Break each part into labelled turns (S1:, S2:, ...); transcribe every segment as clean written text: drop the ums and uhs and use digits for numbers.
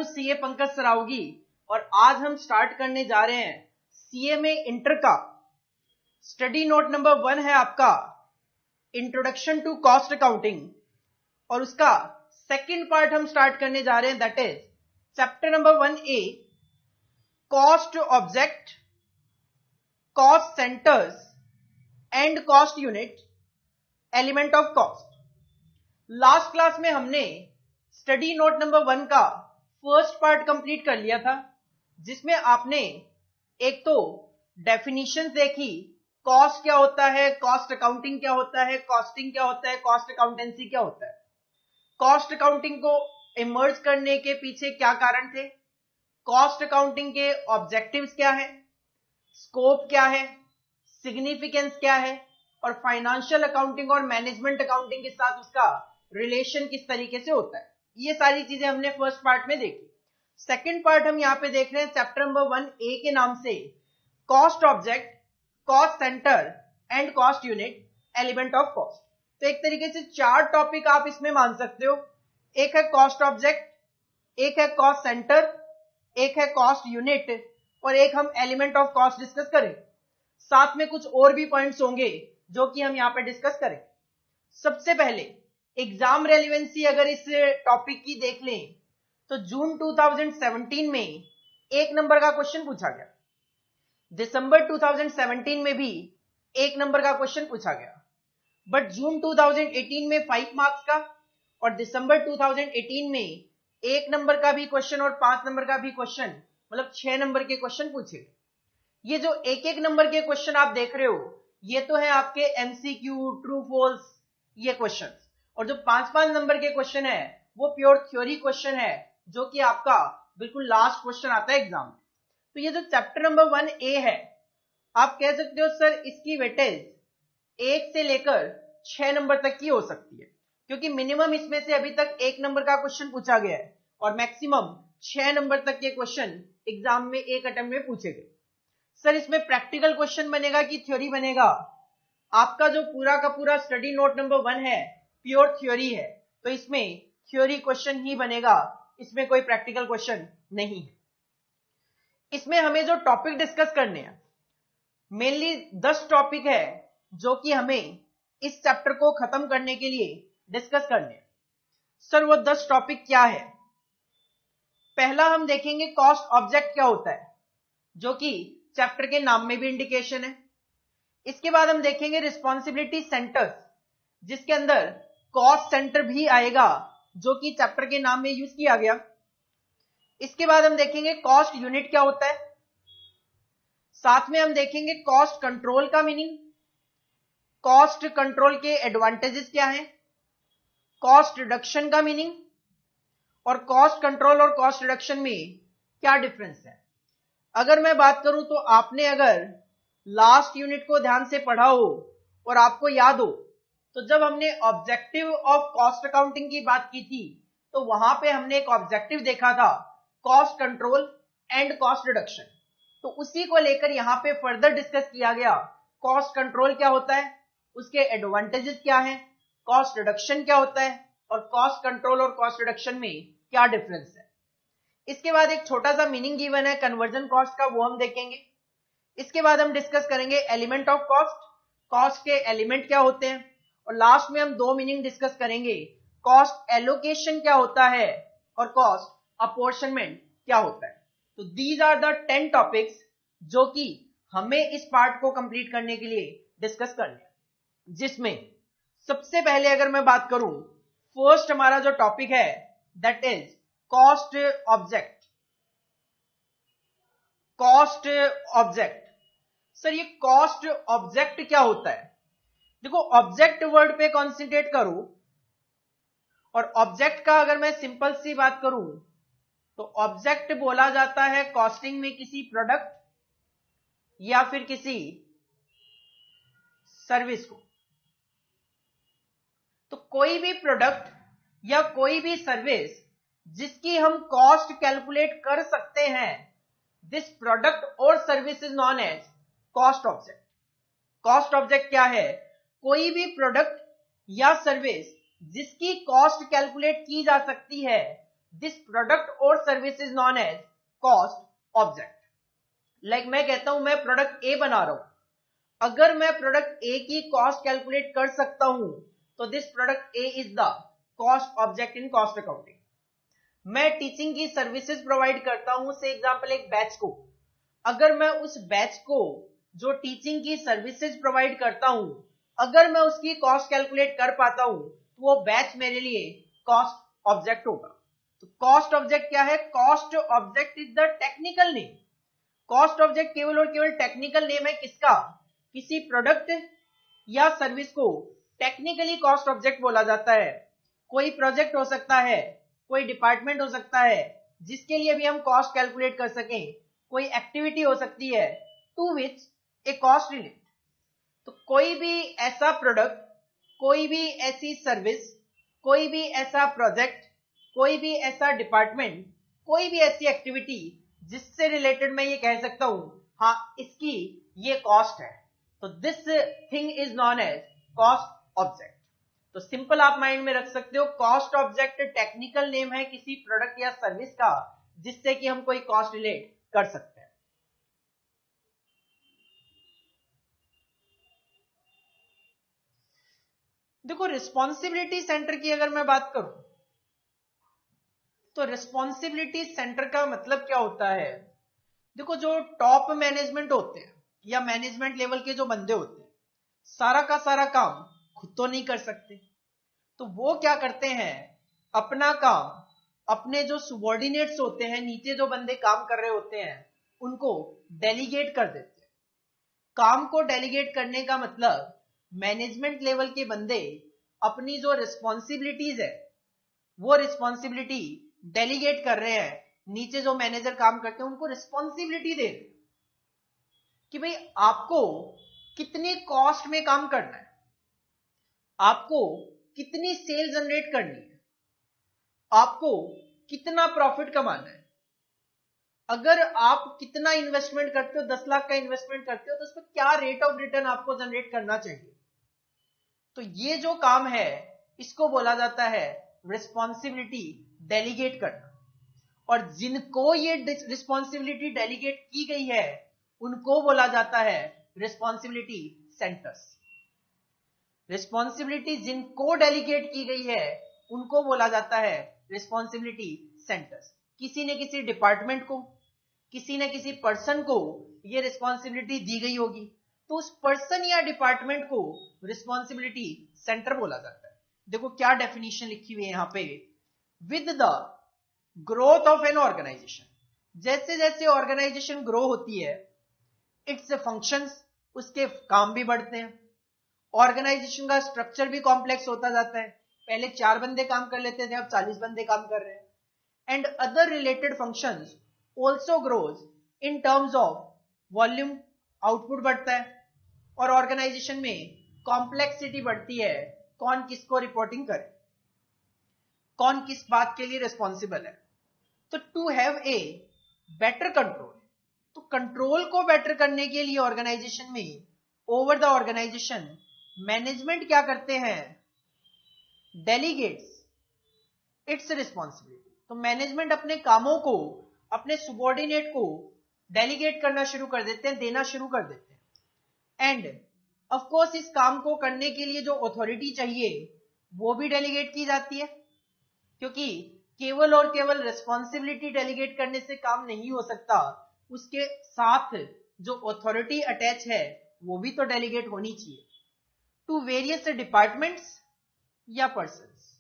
S1: CA Pankaj Saraogi और आज हम स्टार्ट करने जा रहे हैं सीए में इंटर का स्टडी नोट नंबर 1 है आपका इंट्रोडक्शन टू कॉस्ट अकाउंटिंग और उसका सेकंड पार्ट हम स्टार्ट करने जा रहे हैं that is chapter number 1A cost object, cost centres and cost unit, element of cost. Last class में हमने स्टडी नोट नंबर 1 का फर्स्ट पार्ट कंप्लीट कर लिया था जिसमें आपने एक तो डेफिनेशंस देखी, कॉस्ट क्या होता है, कॉस्ट अकाउंटिंग क्या होता है, कॉस्टिंग क्या होता है, कॉस्ट अकाउंटेंसी क्या होता है, कॉस्ट अकाउंटिंग को इमर्ज करने के पीछे क्या कारण थे, कॉस्ट अकाउंटिंग के ऑब्जेक्टिव्स क्या है, स्कोप क्या है, सिग्निफिकेंस क्या है और फाइनेंशियल अकाउंटिंग और मैनेजमेंट अकाउंटिंग के साथ उसका रिलेशन किस तरीके से होता है। ये सारी चीजें हमने फर्स्ट पार्ट में देखी। सेकंड पार्ट हम यहाँ पे देख रहे हैं चैप्टर नंबर 1A के नाम से cost object, cost centre and cost unit, element of cost. तो एक तरीके से 4 टॉपिक आप इसमें मान सकते हो। एक है कॉस्ट ऑब्जेक्ट, एक है कॉस्ट सेंटर, एक है कॉस्ट यूनिट और एक हम एलिमेंट ऑफ कॉस्ट डिस्कस करें। साथ में कुछ और भी पॉइंट्स होंगे जो कि हम यहाँ पे डिस्कस करें। सबसे पहले एग्जाम रेलिवेंसी अगर इस टॉपिक की देख लें तो जून 2017 में 1 नंबर का क्वेश्चन पूछा गया, दिसंबर 2017 में भी 1 नंबर का क्वेश्चन पूछा गया, बट जून 2018 में 5 मार्क्स का और दिसंबर 2018 में 1 नंबर का भी क्वेश्चन और 5 नंबर का भी क्वेश्चन, मतलब 6 नंबर के क्वेश्चन पूछे। ये जो एक एक नंबर के क्वेश्चन आप देख रहे हो ये तो है आपके एमसीक्यू, ट्रू फॉल्स ये क्वेश्चन, और जो 5-5 नंबर के क्वेश्चन है वो प्योर थ्योरी क्वेश्चन है जो कि आपका बिल्कुल लास्ट क्वेश्चन आता है एग्जाम में। तो ये जो चैप्टर नंबर 1A है आप कह सकते हो सर इसकी वेटेज 1 से लेकर 6 नंबर तक की हो सकती है क्योंकि मिनिमम इसमें से अभी तक 1 नंबर का क्वेश्चन पूछा गया है और मैक्सिमम 6 नंबर तक के क्वेश्चन एग्जाम में एक अटेम्प्ट में पूछे गए। सर इसमें प्रैक्टिकल क्वेश्चन बनेगा कि थ्योरी बनेगा? आपका जो पूरा का पूरा स्टडी नोट नंबर 1 है प्योर थ्योरी है तो इसमें थ्योरी क्वेश्चन ही बनेगा, इसमें कोई प्रैक्टिकल क्वेश्चन नहीं है। इसमें हमें जो टॉपिक डिस्कस करने हैं मेनली 10 टॉपिक है जो कि हमें इस चैप्टर को खत्म करने के लिए डिस्कस करने हैं। सर वो 10 टॉपिक क्या है? पहला हम देखेंगे कॉस्ट ऑब्जेक्ट क्या होता है जो कि चैप्टर के नाम में भी इंडिकेशन है। इसके बाद हम देखेंगे रिस्पॉन्सिबिलिटी सेंटर्स जिसके अंदर कॉस्ट सेंटर भी आएगा जो कि चैप्टर के नाम में यूज किया गया। इसके बाद हम देखेंगे कॉस्ट यूनिट क्या होता है, साथ में हम देखेंगे कॉस्ट कंट्रोल का मीनिंग, कॉस्ट कंट्रोल के एडवांटेजेस क्या हैं, कॉस्ट रिडक्शन का मीनिंग और कॉस्ट कंट्रोल और कॉस्ट रिडक्शन में क्या डिफरेंस है। अगर मैं बात करूं तो आपने अगर लास्ट यूनिट को ध्यान से पढ़ा हो और आपको याद हो तो जब हमने ऑब्जेक्टिव ऑफ कॉस्ट अकाउंटिंग की बात की थी तो वहां पे हमने एक ऑब्जेक्टिव देखा था cost control and cost reduction. तो उसी को लेकर यहां पे फर्दर डिस्कस किया गया कॉस्ट कंट्रोल क्या होता है, उसके एडवांटेजेस क्या हैं, कॉस्ट रिडक्शन क्या होता है और कॉस्ट कंट्रोल और कॉस्ट रिडक्शन में क्या डिफरेंस है। इसके बाद एक छोटा सा मीनिंग गिवन है कन्वर्जन कॉस्ट का, वो हम देखेंगे। इसके बाद हम डिस्कस करेंगे एलिमेंट ऑफ कॉस्ट, कॉस्ट के एलिमेंट क्या होते हैं और लास्ट में हम 2 मीनिंग डिस्कस करेंगे, कॉस्ट एलोकेशन क्या होता है और कॉस्ट अपॉर्शनमेंट क्या होता है। तो दीज आर द 10 टॉपिक्स जो कि हमें इस पार्ट को कंप्लीट करने के लिए डिस्कस करने हैं, जिसमें सबसे पहले अगर मैं बात करूं फर्स्ट हमारा जो टॉपिक है that is cost object. Cost object, sir ये कॉस्ट ऑब्जेक्ट क्या होता है? देखो ऑब्जेक्ट वर्ड पे कॉन्सेंट्रेट करो और ऑब्जेक्ट का अगर मैं सिंपल सी बात करूं तो ऑब्जेक्ट बोला जाता है कॉस्टिंग में किसी प्रोडक्ट या फिर किसी सर्विस को। तो कोई भी प्रोडक्ट या कोई भी सर्विस जिसकी हम कॉस्ट कैलकुलेट कर सकते हैं, दिस प्रोडक्ट और service is known as cost object. Cost object क्या है? कोई भी प्रोडक्ट या सर्विस जिसकी कॉस्ट कैलकुलेट की जा सकती है दिस प्रोडक्ट और service is known as cost object. Like मैं कहता हूं मैं प्रोडक्ट ए बना रहा हूं, अगर मैं प्रोडक्ट ए की कॉस्ट कैलकुलेट कर सकता हूं तो this product A is the cost object in cost accounting. मैं टीचिंग की सर्विसेज प्रोवाइड करता हूं, से एग्जांपल एक बैच को, अगर मैं उस बैच को जो टीचिंग की सर्विसेज प्रोवाइड करता हूं, अगर मैं उसकी कॉस्ट कैलकुलेट कर पाता हूं तो वो बैच मेरे लिए कॉस्ट ऑब्जेक्ट होगा। तो कॉस्ट ऑब्जेक्ट क्या है? Cost object is the technical name. Cost object केवल और केवल टेक्निकल नेम है किसका? किसी प्रोडक्ट या सर्विस को टेक्निकली कॉस्ट ऑब्जेक्ट बोला जाता है। कोई प्रोजेक्ट हो सकता है, कोई डिपार्टमेंट हो सकता है जिसके लिए भी हम कॉस्ट कैलकुलेट कर सकें, कोई एक्टिविटी हो सकती है to which a cost relate. तो कोई भी ऐसा प्रोडक्ट, कोई भी ऐसी सर्विस, कोई भी ऐसा प्रोजेक्ट, कोई भी ऐसा डिपार्टमेंट, कोई भी ऐसी एक्टिविटी जिससे रिलेटेड मैं ये कह सकता हूं हाँ इसकी ये कॉस्ट है, तो this thing is known as cost object. तो सिंपल आप माइंड में रख सकते हो, कॉस्ट ऑब्जेक्ट टेक्निकल नेम है किसी प्रोडक्ट या सर्विस का जिससे कि हम कोई कॉस्ट रिलेट कर सकते हैं। देखो रिस्पॉन्सिबिलिटी सेंटर की अगर मैं बात करूं तो रिस्पॉन्सिबिलिटी सेंटर का मतलब क्या होता है? देखो जो टॉप मैनेजमेंट होते हैं या मैनेजमेंट लेवल के जो बंदे होते हैं, सारा का सारा काम खुद तो नहीं कर सकते, तो वो क्या करते हैं, अपना काम अपने जो subordinates होते हैं, नीचे जो बंदे काम कर रहे होते हैं, उनको डेलीगेट कर देते हैं। काम को डेलीगेट करने का मतलब मैनेजमेंट लेवल के बंदे अपनी जो रिस्पॉन्सिबिलिटीज है वो रिस्पॉन्सिबिलिटी डेलीगेट कर रहे हैं, नीचे जो मैनेजर काम करते हैं उनको रिस्पॉन्सिबिलिटी दे रहे कि भाई आपको कितनी कॉस्ट में काम करना है, आपको कितनी सेल जनरेट करनी है, आपको कितना प्रॉफिट कमाना है। अगर आप कितना इन्वेस्टमेंट करते हो, 10 लाख का इन्वेस्टमेंट करते हो तो उस पर क्या रेट ऑफ रिटर्न आपको जनरेट करना चाहिए। तो ये जो काम है इसको बोला जाता है रिस्पॉन्सिबिलिटी डेलीगेट करना। और जिनको ये रिस्पॉन्सिबिलिटी डेलीगेट की गई है उनको बोला जाता है रिस्पॉन्सिबिलिटी सेंटर्स। रिस्पॉन्सिबिलिटी जिनको डेलीगेट की गई है उनको बोला जाता है रिस्पॉन्सिबिलिटी सेंटर्स। किसी न किसी डिपार्टमेंट को, किसी न किसी पर्सन को ये रिस्पॉन्सिबिलिटी दी गई होगी, तो उस पर्सन या डिपार्टमेंट को रिस्पॉन्सिबिलिटी सेंटर बोला जाता है। देखो क्या डेफिनेशन लिखी हुई है यहां पे, with the growth of an organisation, जैसे जैसे ऑर्गेनाइजेशन ग्रो होती है इट्स फंक्शंस, उसके काम भी बढ़ते हैं, ऑर्गेनाइजेशन का स्ट्रक्चर भी कॉम्प्लेक्स होता जाता है। पहले 4 बंदे काम कर लेते थे, अब 40 बंदे काम कर रहे हैं। And other related functions also grows in terms of volume, output बढ़ता है और ऑर्गेनाइजेशन में कॉम्प्लेक्सिटी बढ़ती है, कौन किसको रिपोर्टिंग करे, कौन किस बात के लिए रिस्पॉन्सिबल है। तो to have a better control, तो कंट्रोल को बेटर करने के लिए ऑर्गेनाइजेशन में ओवर द ऑर्गेनाइजेशन मैनेजमेंट क्या करते हैं, डेलीगेट्स इट्स रिस्पॉन्सिबिलिटी। तो मैनेजमेंट अपने कामों को अपने सुबॉर्डिनेट को डेलीगेट करना शुरू कर देते हैं, देना शुरू कर देते हैं। एंड ऑफ कोर्स इस काम को करने के लिए जो अथॉरिटी चाहिए वो भी डेलीगेट की जाती है, क्योंकि केवल और केवल रिस्पॉन्सिबिलिटी डेलीगेट करने से काम नहीं हो सकता, उसके साथ जो अथॉरिटी अटैच है वो भी तो डेलीगेट होनी चाहिए टू वेरियस डिपार्टमेंट्स या पर्संस।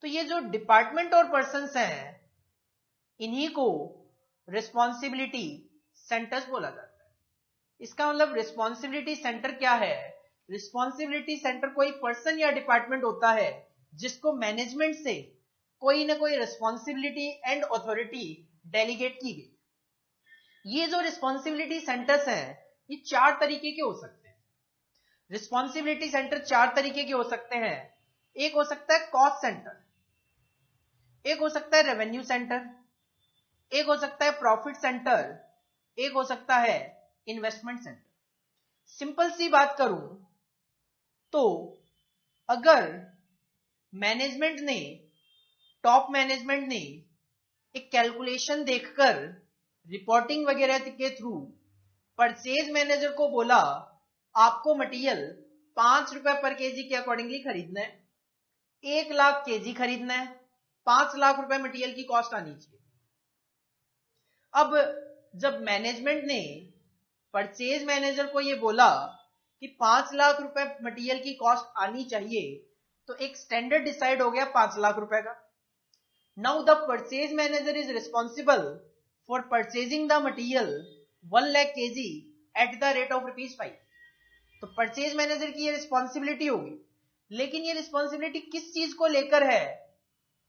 S1: तो ये जो डिपार्टमेंट और पर्संस हैं इन्हीं को रिस्पॉन्सिबिलिटी सेंटर्स बोला जाता है। इसका मतलब रिस्पॉन्सिबिलिटी सेंटर क्या है, रिस्पॉन्सिबिलिटी सेंटर कोई पर्सन या डिपार्टमेंट होता है जिसको मैनेजमेंट से कोई ना कोई रिस्पॉन्सिबिलिटी एंड अथॉरिटी डेलीगेट की गई। ये जो रिस्पॉन्सिबिलिटी सेंटर्स हैं ये 4 तरीके के हो सकते हैं। रिस्पॉन्सिबिलिटी सेंटर 4 तरीके के हो सकते हैं। एक हो सकता है कॉस्ट सेंटर, एक हो सकता है रेवेन्यू सेंटर, एक हो सकता है प्रॉफिट सेंटर, एक हो सकता है इन्वेस्टमेंट सेंटर। सिंपल सी बात करूं तो अगर मैनेजमेंट ने टॉप मैनेजमेंट ने एक कैलकुलेशन देखकर रिपोर्टिंग वगैरह के थ्रू परचेज मैनेजर को बोला आपको मटेरियल 5 रुपए पर केजी के अकॉर्डिंगली खरीदना है, 1 लाख केजी खरीदना है, 5 लाख रुपए मटेरियल की कॉस्ट आनी चाहिए। अब जब मैनेजमेंट ने परचेज मैनेजर को ये बोला कि 5 लाख रुपए मटेरियल की कॉस्ट आनी चाहिए, तो एक स्टैंडर्ड डिसाइड हो गया 5 लाख रुपए का। Now the purchase manager is responsible for purchasing the material 1 lakh KG at the rate of ₹5। तो परचेज मैनेजर की ये रिस्पॉन्सिबिलिटी होगी, लेकिन ये रिस्पॉन्सिबिलिटी किस चीज को लेकर है?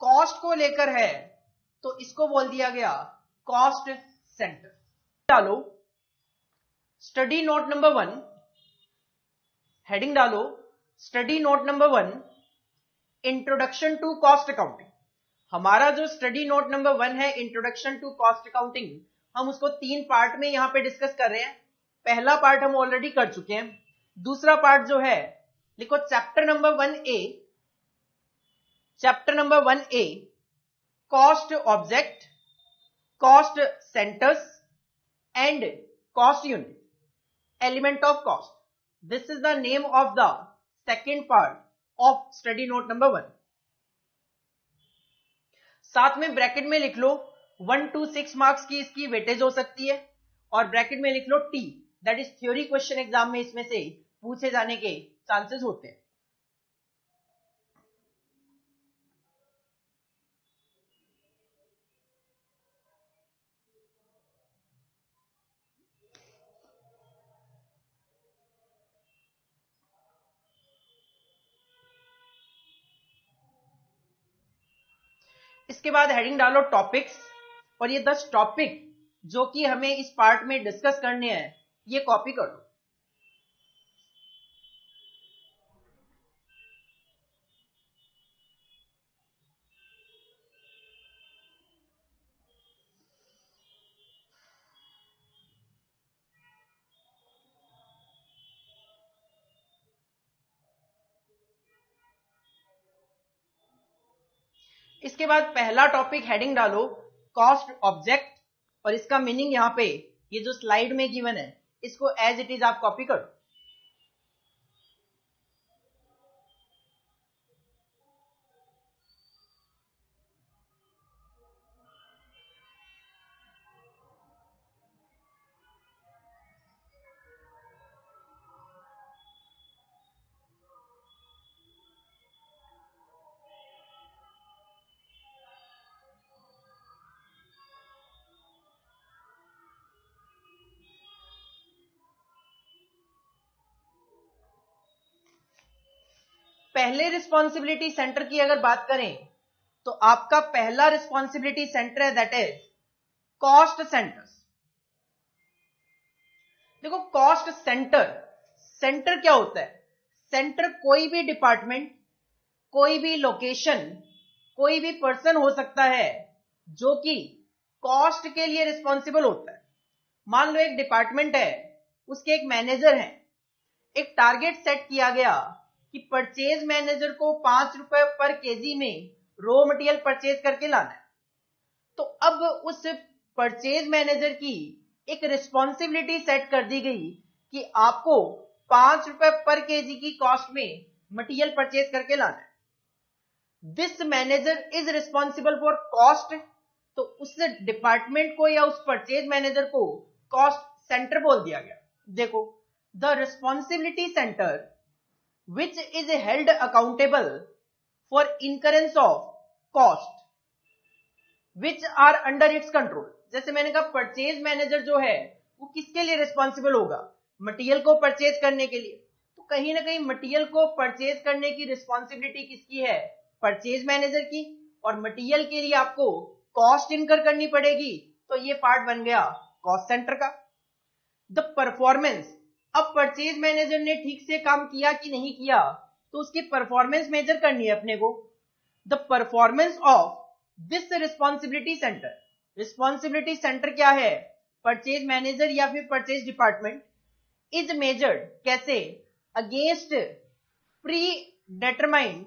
S1: कॉस्ट को लेकर है। तो इसको बोल दिया गया कॉस्ट सेंटर। डालो स्टडी नोट नंबर 1, हेडिंग डालो study note number 1, introduction to cost accounting. हमारा जो स्टडी नोट नंबर 1 है इंट्रोडक्शन टू कॉस्ट अकाउंटिंग, हम उसको 3 पार्ट में यहां पे डिस्कस कर रहे हैं। पहला पार्ट हम ऑलरेडी कर चुके हैं। दूसरा पार्ट जो है लिखो chapter number 1A, chapter number 1A, cost object, cost centres and cost unit, element of cost. This is the name of the second part of study note number 1। साथ में ब्रैकेट में लिख लो 1 to 6 मार्क्स की इसकी weightage हो सकती है, और ब्रैकेट में लिख लो T, that is theory question exam में इसमें से पूछे जाने के चांसेस होते हैं। इसके बाद हेडिंग डालो टॉपिक्स, और ये 10 टॉपिक जो कि हमें इस पार्ट में डिस्कस करने हैं ये कॉपी कर लो। इसके बाद पहला टॉपिक हेडिंग डालो कॉस्ट ऑब्जेक्ट, और इसका मीनिंग यहां पे ये जो स्लाइड में गिवन है इसको एज इट इज आप कॉपी करो। पहले रिस्पॉन्सिबिलिटी सेंटर की अगर बात करें तो आपका पहला रिस्पॉन्सिबिलिटी सेंटर है दैट इज कॉस्ट सेंटर्स। देखो कॉस्ट सेंटर, सेंटर क्या होता है? सेंटर कोई भी डिपार्टमेंट, कोई भी लोकेशन, कोई भी पर्सन हो सकता है जो कि कॉस्ट के लिए रिस्पॉन्सिबल होता है। मान लो एक डिपार्टमेंट है, उसके एक मैनेजर है, एक टारगेट सेट किया गया कि परचेज मैनेजर को 5 रुपए पर केजी में रॉ मटेरियल परचेज करके लाना है। तो अब उस परचेज मैनेजर की एक रिस्पॉन्सिबिलिटी सेट कर दी गई कि आपको 5 रुपए पर केजी की कॉस्ट में मटेरियल परचेज करके लाना है। This manager is responsible for cost, तो उस डिपार्टमेंट को या उस परचेज मैनेजर को कॉस्ट सेंटर बोल दिया गया। देखो the responsibility centre which is held accountable for incurrence of cost which are under its control। जैसे मैंने कहा परचेज मैनेजर जो है वो किसके लिए रिस्पॉन्सिबल होगा? मटेरियल को परचेज करने के लिए। तो कहीं ना कहीं मटेरियल को परचेज करने की रिस्पॉन्सिबिलिटी किसकी है? परचेज मैनेजर की, और मटेरियल के लिए आपको कॉस्ट इनकर करनी पड़ेगी। तो ये पार्ट बन गया कॉस्ट सेंटर का। द परफॉर्मेंस, अब परचेज मैनेजर ने ठीक से काम किया कि नहीं किया तो उसकी परफॉर्मेंस मेजर करनी है अपने को। The performance of this responsibility centre, responsibility centre क्या है? परचेज मैनेजर या फिर परचेज डिपार्टमेंट, इज मेजर्ड कैसे? अगेंस्ट प्री डिटरमाइंड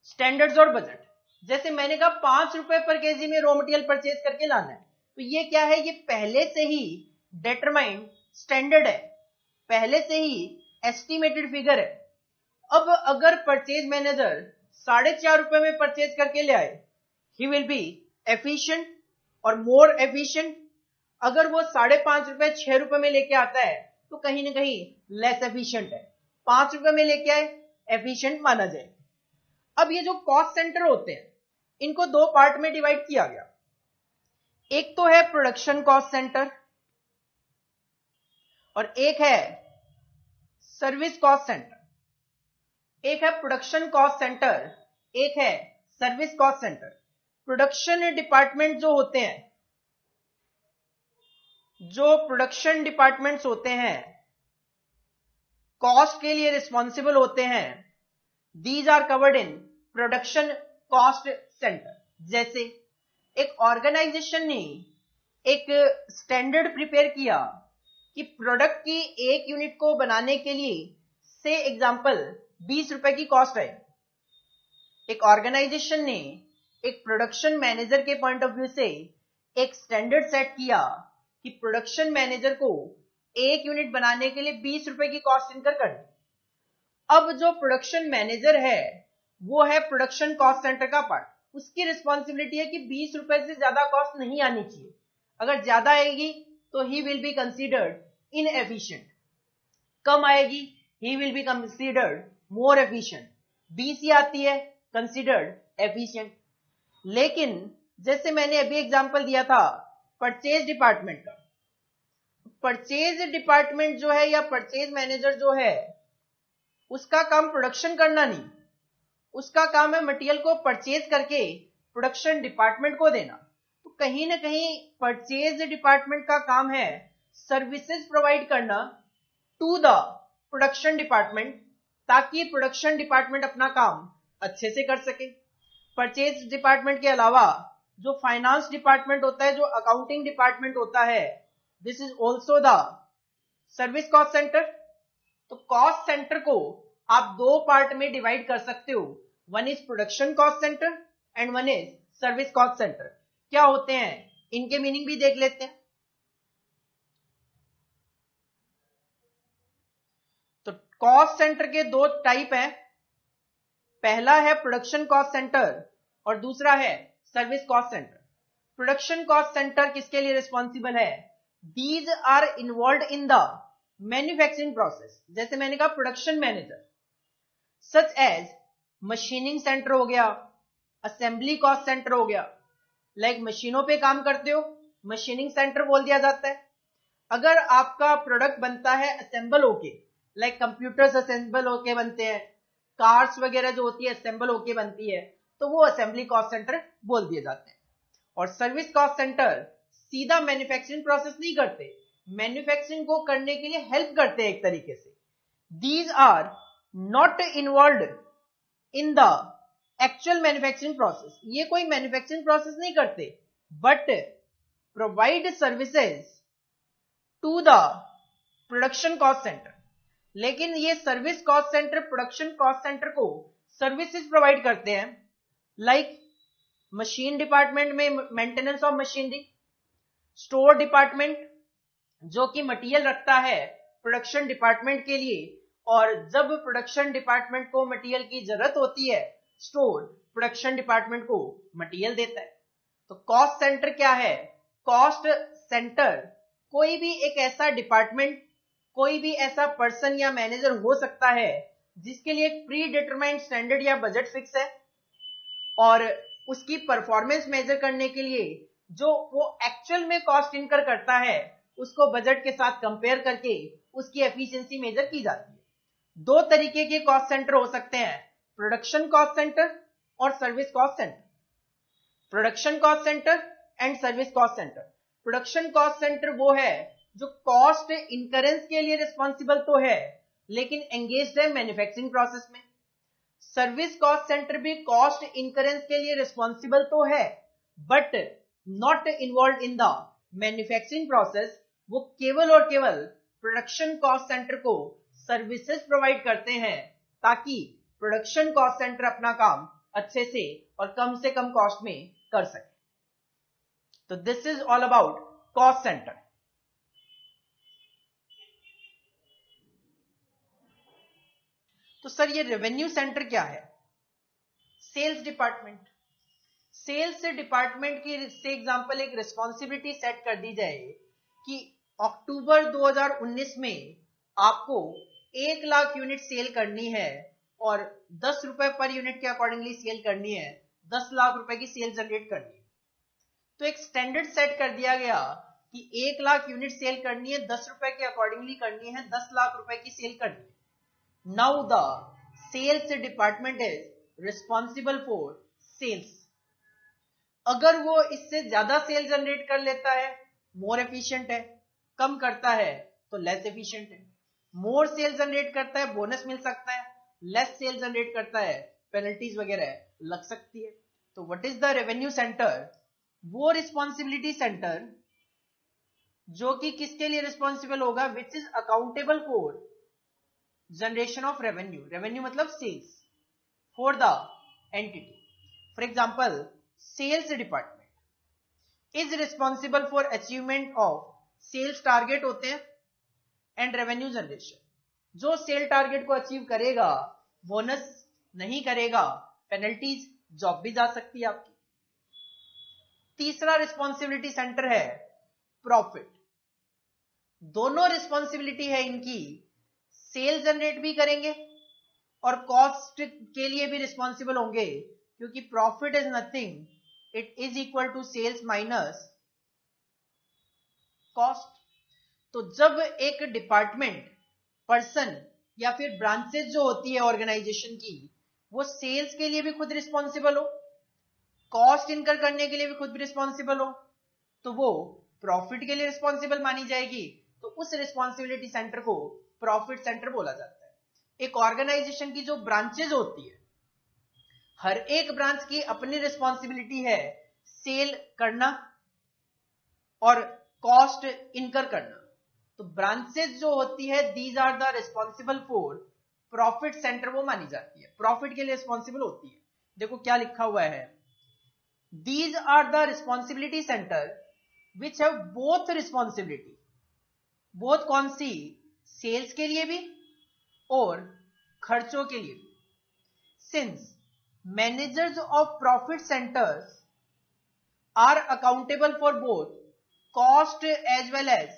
S1: स्टैंडर्ड्स और बजट। जैसे मैंने कहा 5 रुपए पर केजी में रॉ मटेरियल परचेज करके लाना है, तो ये क्या है, ये पहले से ही डिटरमाइंड स्टैंडर्ड है, पहले से ही एस्टिमेटेड फिगर है। अब अगर परचेज मैनेजर 4.5 रुपए में परचेज करके ले आए, ही विल बी एफिशिएंट और मोर एफिशिएंट। अगर वो 5.5 रुपए 6 रुपए में लेके आता है तो कहीं ना कहीं लेस एफिशिएंट है। 5 रुपए में लेके आए, एफिशिएंट माना जाए। अब ये जो कॉस्ट सेंटर होते हैं, इनको दो पार्ट में डिवाइड किया गया। एक तो है प्रोडक्शन कॉस्ट सेंटर और एक है सर्विस कॉस्ट सेंटर। एक है प्रोडक्शन कॉस्ट सेंटर, एक है service cost centre. Production department जो होते हैं, जो प्रोडक्शन डिपार्टमेंट्स होते हैं, कॉस्ट के लिए रिस्पॉन्सिबल होते हैं, these are covered in production cost centre. जैसे एक ऑर्गेनाइजेशन ने एक स्टैंडर्ड प्रिपेयर किया कि प्रोडक्ट की एक यूनिट को बनाने के लिए से एग्जांपल 20 रुपए की कॉस्ट है। एक ऑर्गेनाइजेशन ने एक प्रोडक्शन मैनेजर के पॉइंट ऑफ व्यू से एक स्टैंडर्ड सेट किया कि प्रोडक्शन मैनेजर को एक यूनिट बनाने के लिए 20 रुपए की कॉस्ट इनकर करनी। अब जो प्रोडक्शन मैनेजर है वो है प्रोडक्शन कॉस्ट सेंटर का पार्ट। उसकी रिस्पॉन्सिबिलिटी है कि 20 रुपए से ज्यादा कॉस्ट नहीं आनी चाहिए। अगर ज्यादा आएगी तो he will be considered inefficient, कम आएगी he will be considered more efficient, 20 he आती है कंसीडर्ड एफिशिएंट। लेकिन जैसे मैंने अभी एग्जांपल दिया था परचेज डिपार्टमेंट का, परचेज डिपार्टमेंट जो है या परचेज मैनेजर जो है, उसका काम प्रोडक्शन करना नहीं, उसका काम है मटेरियल को परचेज करके प्रोडक्शन डिपार्टमेंट को देना। तो कहीं ना कहीं परचेज डिपार्टमेंट का काम है सर्विसेज प्रोवाइड करना टू द प्रोडक्शन डिपार्टमेंट, ताकि प्रोडक्शन डिपार्टमेंट अपना काम अच्छे से कर सके। परचेज डिपार्टमेंट के अलावा जो फाइनेंस डिपार्टमेंट होता है, जो अकाउंटिंग डिपार्टमेंट होता है, this is also the service cost centre. तो कॉस्ट सेंटर को आप दो पार्ट में डिवाइड कर सकते हो, one is production cost centre and one is service cost centre. क्या होते हैं इनके मीनिंग भी देख लेते हैं। तो कॉस्ट सेंटर के दो टाइप हैं, पहला है प्रोडक्शन कॉस्ट सेंटर और दूसरा है service cost centre. Production cost centre किसके लिए रिस्पॉन्सिबल है? These are involve in the manufacturing process. जैसे मैंने कहा production manager, such as machining centre हो गया, असेंबली कॉस्ट सेंटर हो गया। लाइक मशीनों पे काम करते हो, मशीनिंग सेंटर बोल दिया जाता है। अगर आपका प्रोडक्ट बनता है असेंबल होके, लाइक कंप्यूटर्स असेंबल होके बनते हैं, कार्स वगैरह जो होती है असेंबल होके बनती है, तो वो असेंबली कॉस्ट सेंटर बोल दिए जाते हैं। और सर्विस कॉस्ट सेंटर सीधा मैन्युफैक्चरिंग प्रोसेस नहीं करते, मैन्युफैक्चरिंग को करने के लिए हेल्प करते हैं एक तरीके से। These are not involve in the actual manufacturing process. ये कोई मैन्युफैक्चरिंग प्रोसेस नहीं करते, but provide services to the production cost centre. लेकिन ये service cost centre production cost centre को सर्विसेज प्रोवाइड करते हैं, लाइक मशीन डिपार्टमेंट में maintenance of machinery, store department जो कि मटेरियल रखता है प्रोडक्शन डिपार्टमेंट के लिए, और जब प्रोडक्शन डिपार्टमेंट को मटेरियल की जरूरत होती है, स्टोर प्रोडक्शन डिपार्टमेंट को मटेरियल देता है। तो कॉस्ट सेंटर क्या है? कॉस्ट सेंटर कोई भी एक ऐसा डिपार्टमेंट, कोई भी ऐसा पर्सन या मैनेजर हो सकता है जिसके लिए एक प्री डिटरमाइंड स्टैंडर्ड या बजट फिक्स है, और उसकी परफॉर्मेंस मेजर करने के लिए जो वो एक्चुअल में कॉस्ट इनकर करता है उसको बजट के साथ कंपेयर करके उसकी एफिशिएंसी मेजर की जाती है। दो तरीके के कॉस्ट सेंटर हो सकते हैं, प्रोडक्शन कॉस्ट सेंटर और service cost centre. Production cost centre and service cost centre. Production cost centre वो है जो कॉस्ट इनकरेंस के लिए रिस्पॉन्सिबल तो है, लेकिन एंगेज्ड है मैन्युफैक्चरिंग प्रोसेस में। सर्विस कॉस्ट सेंटर भी कॉस्ट इनकरेंस के लिए रिस्पॉन्सिबल तो है, but not involve in the manufacturing process. वो केवल और केवल प्रोडक्शन कॉस्ट सेंटर को सर्विसेज प्रोवाइड करते हैं ताकि प्रोडक्शन कॉस्ट सेंटर अपना काम अच्छे से और कम से कम कॉस्ट में कर सके। तो this is all about cost centre. तो सर ये रेवेन्यू सेंटर क्या है? Sales department. सेल्स डिपार्टमेंट की से एग्जांपल एक रिस्पॉन्सिबिलिटी सेट कर दी जाए कि अक्टूबर 2019 में आपको 1 लाख यूनिट सेल करनी है और 10 रुपए पर यूनिट के अकॉर्डिंगली सेल करनी है, 10 लाख रुपए की सेल जनरेट करनी है। तो एक स्टैंडर्ड सेट कर दिया गया कि 1 लाख यूनिट सेल करनी है, 10 रुपए के अकॉर्डिंगली करनी है, 10 लाख रुपए की सेल करनी है। Now the sales department is responsible for sales. अगर वो इससे ज्यादा सेल जनरेट कर लेता है, मोर एफिशिएंट है, कम करता है तो लेस एफिशिएंट है। मोर सेल जनरेट करता है, बोनस मिल सकता है, लेस सेल जनरेट करता है, पेनल्टीज वगैरह लग सकती है। तो what is the revenue centre? वो रिस्पॉन्सिबिलिटी सेंटर जो कि किसके लिए रिस्पॉन्सिबल होगा? Which is accountable for generation of revenue. Revenue मतलब sales for the entity. For example, sales department is responsible for achievement of sales target होते हैं and revenue generation. जो सेल टारगेट को अचीव करेगा, बोनस नहीं करेगा, penalties, job भी जा सकती है आपकी। तीसरा रिस्पॉन्सिबिलिटी सेंटर है प्रॉफिट। दोनों रिस्पॉन्सिबिलिटी है इनकी, सेल जनरेट भी करेंगे और कॉस्ट के लिए भी रिस्पॉन्सिबल होंगे, क्योंकि profit is nothing, it is equal to sales minus cost. तो जब एक डिपार्टमेंट, पर्सन या फिर ब्रांचेस जो होती है ऑर्गेनाइजेशन की, वो सेल्स के लिए भी खुद रिस्पॉन्सिबल हो, कॉस्ट इनकर करने के लिए भी खुद रिस्पॉन्सिबल हो, तो वो प्रॉफिट के लिए रिस्पॉन्सिबल मानी जाएगी। तो उस रिस्पॉन्सिबिलिटी सेंटर को प्रॉफिट सेंटर बोला जाता है। एक ऑर्गेनाइजेशन की जो ब्रांचेज होती है, हर एक ब्रांच की अपनी रिस्पॉन्सिबिलिटी है सेल करना और कॉस्ट इनकर करना। तो ब्रांचेस जो होती है, these are the responsible for profit centre, वो मानी जाती है, प्रॉफिट के लिए रिस्पॉन्सिबल होती है। देखो क्या लिखा हुआ है, these are the responsibility centre which have both responsibility. Both कौन सी? सेल्स के लिए भी और खर्चों के लिए भी। Since managers of profit centres are accountable for both cost as well as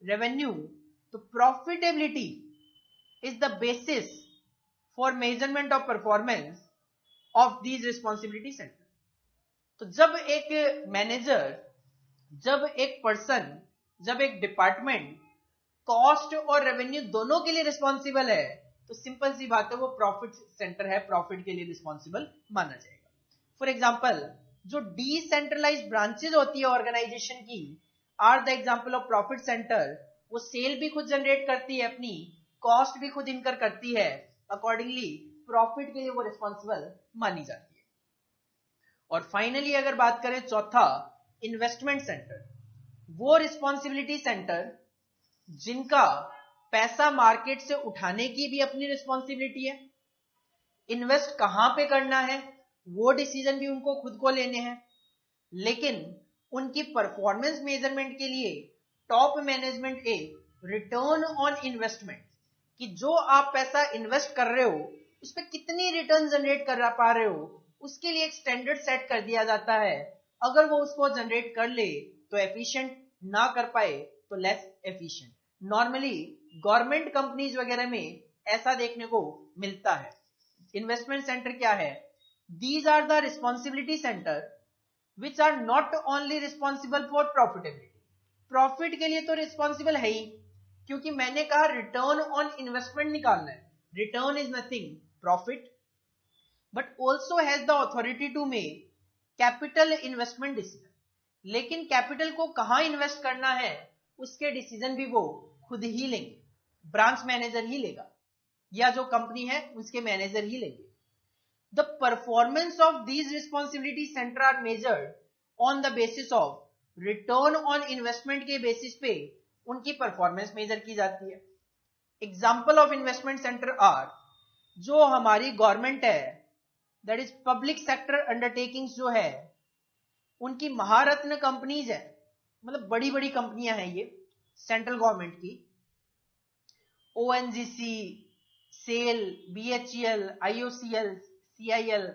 S1: revenue, तो profitability is the basis for measurement of performance of these responsibility centre. तो जब एक मैनेजर, जब एक पर्सन, जब एक डिपार्टमेंट कॉस्ट और रेवेन्यू दोनों के लिए रिस्पॉन्सिबल है, तो सिंपल सी बात है वो प्रॉफिट सेंटर है, प्रॉफिट के लिए रिस्पॉन्सिबल माना जाएगा। फॉर एग्जाम्पल, जो डिसेंट्रलाइज्ड ब्रांचेज होती है ऑर्गेनाइजेशन की, are the example of profit centre. वो सेल भी खुद जनरेट करती है अपनी, कॉस्ट भी खुद इनकर करती है, अकॉर्डिंगली प्रॉफिट के लिए वो रिस्पॉन्सिबल मानी जाती है। और फाइनली अगर बात करें चौथा, इन्वेस्टमेंट सेंटर, वो रिस्पॉन्सिबिलिटी सेंटर जिनका पैसा मार्केट से उठाने की भी अपनी रिस्पॉन्सिबिलिटी है, इन्वेस्ट कहां पे करना है वो डिसीजन भी उनको खुद को लेने हैं, लेकिन उनकी परफॉर्मेंस मेजरमेंट के लिए टॉप मैनेजमेंट एक रिटर्न ऑन इन्वेस्टमेंट, कि जो आप पैसा इन्वेस्ट कर रहे हो उस पर कितनी रिटर्न जनरेट कर पा रहे हो, उसके लिए एक स्टैंडर्ड सेट कर दिया जाता है। अगर वो उसको जनरेट कर ले तो एफिशिएंट, ना कर पाए तो less efficient. Normally government companies वगैरह में ऐसा देखने को मिलता है। इन्वेस्टमेंट सेंटर क्या है? These are the responsibility centre which are not only responsible for profitability. Profit के लिए तो रिस्पॉन्सिबल है ही, क्योंकि मैंने कहा रिटर्न ऑन इन्वेस्टमेंट निकालना है, return is nothing profit, but also has the authority to make capital investment decision. लेकिन कैपिटल को कहां इन्वेस्ट करना है उसके डिसीजन भी वो खुद ही लेंगे, ब्रांच मैनेजर ही लेगा, या जो कंपनी है उसके मैनेजर ही लेंगे। The performance of these responsibility centre are measured on the basis of return on investment के बेसिस पे उनकी परफॉर्मेंस मेजर की जाती है। Example of investment centre are, जो हमारी गवर्नमेंट है that is public sector undertakings जो है उनकी महारत्न कंपनीज है, मतलब बड़ी बड़ी कंपनियां हैं ये सेंट्रल गवर्नमेंट की, ONGC, SAIL, BHEL, IOCL, CIL,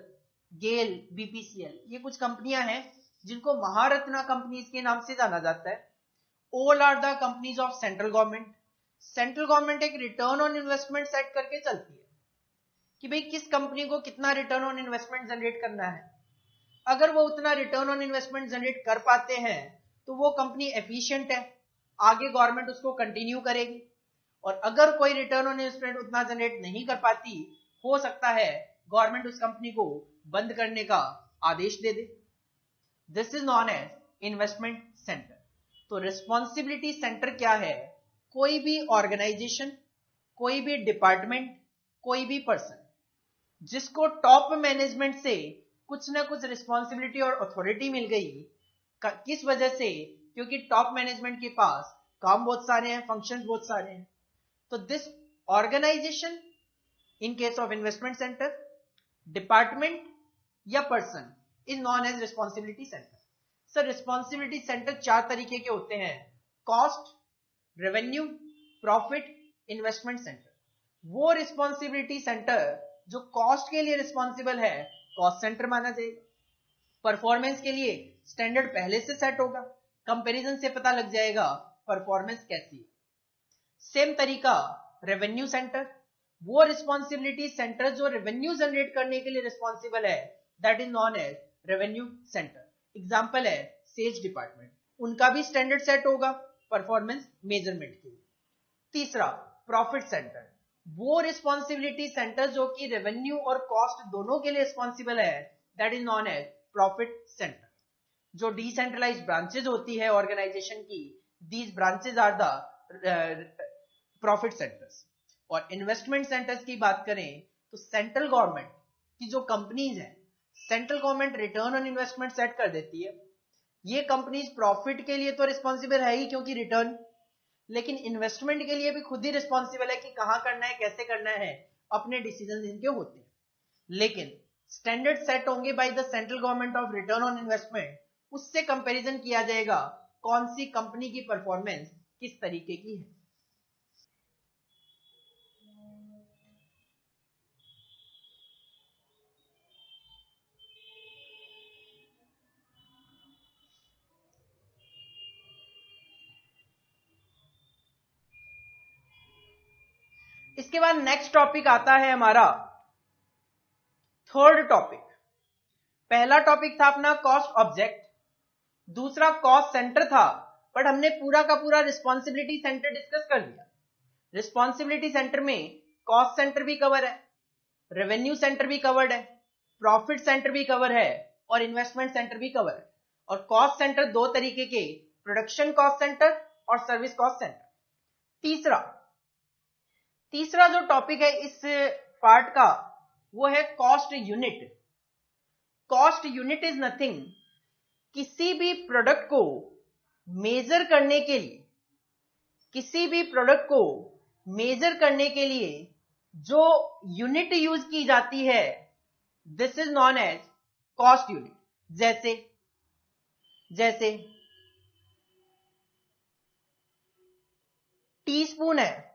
S1: GAIL, BPCL, ये कुछ कंपनियां हैं जिनको महारत्ना कंपनीज के नाम से जाना जाता है। All are the companies of central government. Central government एक रिटर्न ऑन इन्वेस्टमेंट सेट करके चलती है कि भाई किस कंपनी को कितना रिटर्न ऑन इन्वेस्टमेंट जनरेट करना है। अगर वो उतना रिटर्न ऑन इन्वेस्टमेंट जनरेट कर पाते हैं तो वो कंपनी एफिशिएंट है, आगे गवर्नमेंट उसको कंटिन्यू करेगी। और अगर कोई रिटर्न ऑन इन्वेस्टमेंट उतना जनरेट नहीं कर पाती, हो सकता है गवर्नमेंट उस कंपनी को बंद करने का आदेश दे दे। This is known as investment centre. तो रिस्पॉन्सिबिलिटी सेंटर क्या है? कोई भी ऑर्गेनाइजेशन, कोई भी डिपार्टमेंट, कोई भी पर्सन जिसको टॉप मैनेजमेंट से कुछ ना कुछ रिस्पॉन्सिबिलिटी और अथॉरिटी मिल गई, किस वजह से? क्योंकि टॉप मैनेजमेंट के पास काम बहुत सारे हैं, फंक्शंस बहुत सारे हैं। तो this organisation, in case of investment centre, department या person is known as responsibility centre. Sir responsibility centre चार तरीके के होते हैं: cost, revenue, profit, investment centre. वो रिस्पॉन्सिबिलिटी सेंटर जो कॉस्ट के लिए रिस्पॉन्सिबल है, कॉस्ट सेंटर माना जाएगा। परफॉर्मेंस के लिए स्टैंडर्ड पहले से सेट होगा, कंपैरिजन से पता लग जाएगा परफॉर्मेंस कैसी है। सेम तरीका रेवेन्यू सेंटर, वो रिस्पॉन्सिबिलिटी सेंटर जो रेवेन्यू जनरेट करने के लिए रिस्पॉन्सिबल है, that is known as revenue centre. Example है सेल्स डिपार्टमेंट, उनका भी स्टैंडर्ड सेट होगा परफॉर्मेंस मेजरमेंट के लिए। तीसरा प्रॉफिट सेंटर, वो रिस्पॉन्सिबिलिटी सेंटर जो कि रेवेन्यू और कॉस्ट दोनों के लिए रिस्पॉन्सिबल है, that is known as profit centre. जो डिसेंट्रलाइज्ड ब्रांचेज होती है ऑर्गेनाइजेशन की, these branches are the profit centres. और इन्वेस्टमेंट सेंटर्स की बात करें तो सेंट्रल गवर्नमेंट की जो कंपनीज है, central government return on investment set कर देती है। ये कंपनीज प्रॉफिट के लिए तो रिस्पॉन्सिबल है ही क्योंकि रिटर्न, लेकिन इन्वेस्टमेंट के लिए भी खुद ही रिस्पॉन्सिबल है कि कहां करना है, कैसे करना है, अपने डिसीजन इनके होते हैं। लेकिन स्टैंडर्ड सेट होंगे by the central government of return on investment, उससे कंपैरिजन किया जाएगा कौन सी कंपनी की परफॉर्मेंस किस तरीके की है। इसके बाद नेक्स्ट टॉपिक आता है हमारा थर्ड टॉपिक। पहला टॉपिक था अपना कॉस्ट ऑब्जेक्ट, दूसरा कॉस्ट सेंटर था, बट हमने पूरा का पूरा रिस्पॉन्सिबिलिटी सेंटर डिस्कस कर लिया। रिस्पॉन्सिबिलिटी सेंटर में कॉस्ट सेंटर भी कवर है, रेवेन्यू सेंटर भी कवर्ड है, प्रॉफिट सेंटर भी कवर है और इन्वेस्टमेंट सेंटर भी कवर है। और कॉस्ट सेंटर दो तरीके के, प्रोडक्शन कॉस्ट सेंटर और सर्विस कॉस्ट सेंटर। तीसरा जो टॉपिक है इस पार्ट का वो है cost unit. Cost unit is nothing, किसी भी प्रोडक्ट को मेजर करने के लिए, किसी भी प्रोडक्ट को मेजर करने के लिए जो यूनिट यूज की जाती है, this is known as cost unit. जैसे टीस्पून है,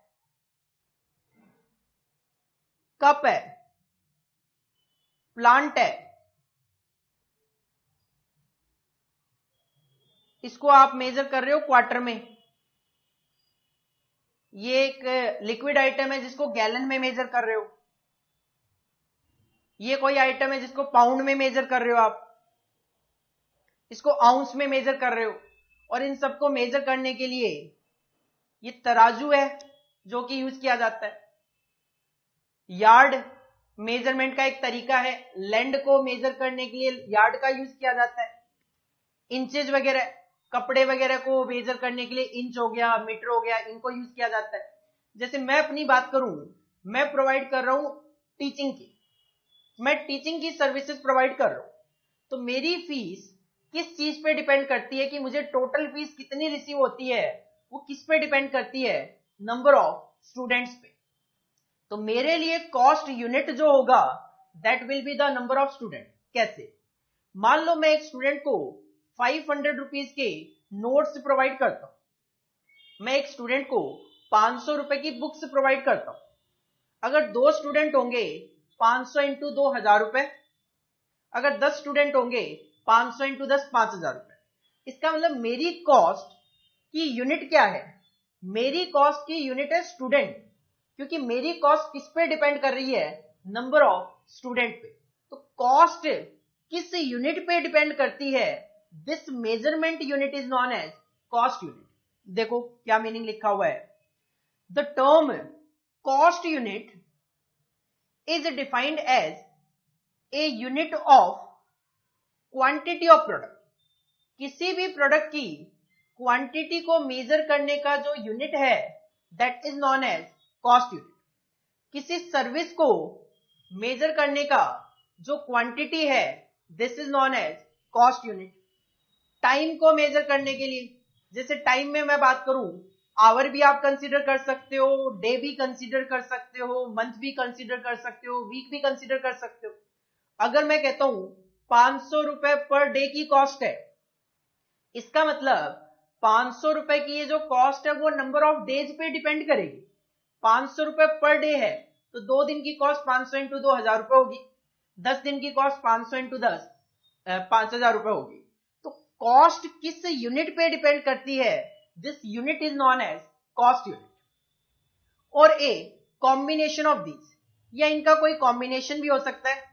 S1: कप है, प्लांट है, इसको आप मेजर कर रहे हो क्वार्टर में। ये एक लिक्विड आइटम है जिसको गैलन में मेजर कर रहे हो। ये कोई आइटम है जिसको पाउंड में मेजर कर रहे हो, आप इसको आउंस में मेजर कर रहे हो। और इन सबको मेजर करने के लिए ये तराजू है जो कि यूज किया जाता है। यार्ड मेजरमेंट का एक तरीका है, लैंड को मेजर करने के लिए यार्ड का यूज किया जाता है। इंचेज वगैरह, कपड़े वगैरह को मेजर करने के लिए इंच हो गया, मीटर हो गया, इनको यूज किया जाता है। जैसे मैं अपनी बात करूं, मैं प्रोवाइड कर रहा हूं टीचिंग की, मैं टीचिंग की सर्विसेज प्रोवाइड कर रहा हूं, तो मेरी फीस किस चीज पे डिपेंड करती है कि मुझे टोटल फीस कितनी रिसीव होती है, वो किस पे डिपेंड करती है? नंबर ऑफ स्टूडेंट्स पे। तो मेरे लिए कॉस्ट यूनिट जो होगा that will be the number of student. कैसे? मान लो मैं एक स्टूडेंट को 500 रुपीज के नोट्स प्रोवाइड करता हूं, मैं एक स्टूडेंट को 500 रुपए की बुक्स प्रोवाइड करता हूं। अगर 2 स्टूडेंट होंगे 500 इंटू 2,000 रुपए, अगर 10 स्टूडेंट होंगे 500 इंटू 10 5,000 रुपए। इसका मतलब मेरी कॉस्ट की यूनिट क्या है? मेरी कॉस्ट की यूनिट है स्टूडेंट, क्योंकि मेरी कॉस्ट किस पे डिपेंड कर रही है? नंबर ऑफ स्टूडेंट पे। तो कॉस्ट किस यूनिट पे डिपेंड करती है? This measurement unit is known as cost unit. देखो क्या मीनिंग लिखा हुआ है। The term cost unit is defined as a unit of quantity of product. किसी भी प्रोडक्ट की क्वांटिटी को मेजर करने का जो यूनिट है that is known as cost unit. किसी सर्विस को मेजर करने का जो क्वांटिटी है this is known as cost unit. Time को मेजर करने के लिए, जैसे टाइम में मैं बात करूं, आवर भी आप कंसीडर कर सकते हो, डे भी कंसीडर कर सकते हो, मंथ भी कंसीडर कर सकते हो, वीक भी कंसीडर कर सकते हो। अगर मैं कहता हूं 500 रुपए पर डे की कॉस्ट है, इसका मतलब 500 रुपए की ये जो कॉस्ट है वो नंबर ऑफ डेज पे डिपेंड करेगी। 500 रुपए पर डे है तो 2 दिन की कॉस्ट 500 इंटू 2,000 रुपए होगी, 10 दिन की कॉस्ट 500 इंटू 10 5,000 रुपए होगी। तो कॉस्ट किस यूनिट पे डिपेंड करती है? This unit is known as cost unit. और ए कॉम्बिनेशन ऑफ दीज, या इनका कोई कॉम्बिनेशन भी हो सकता है।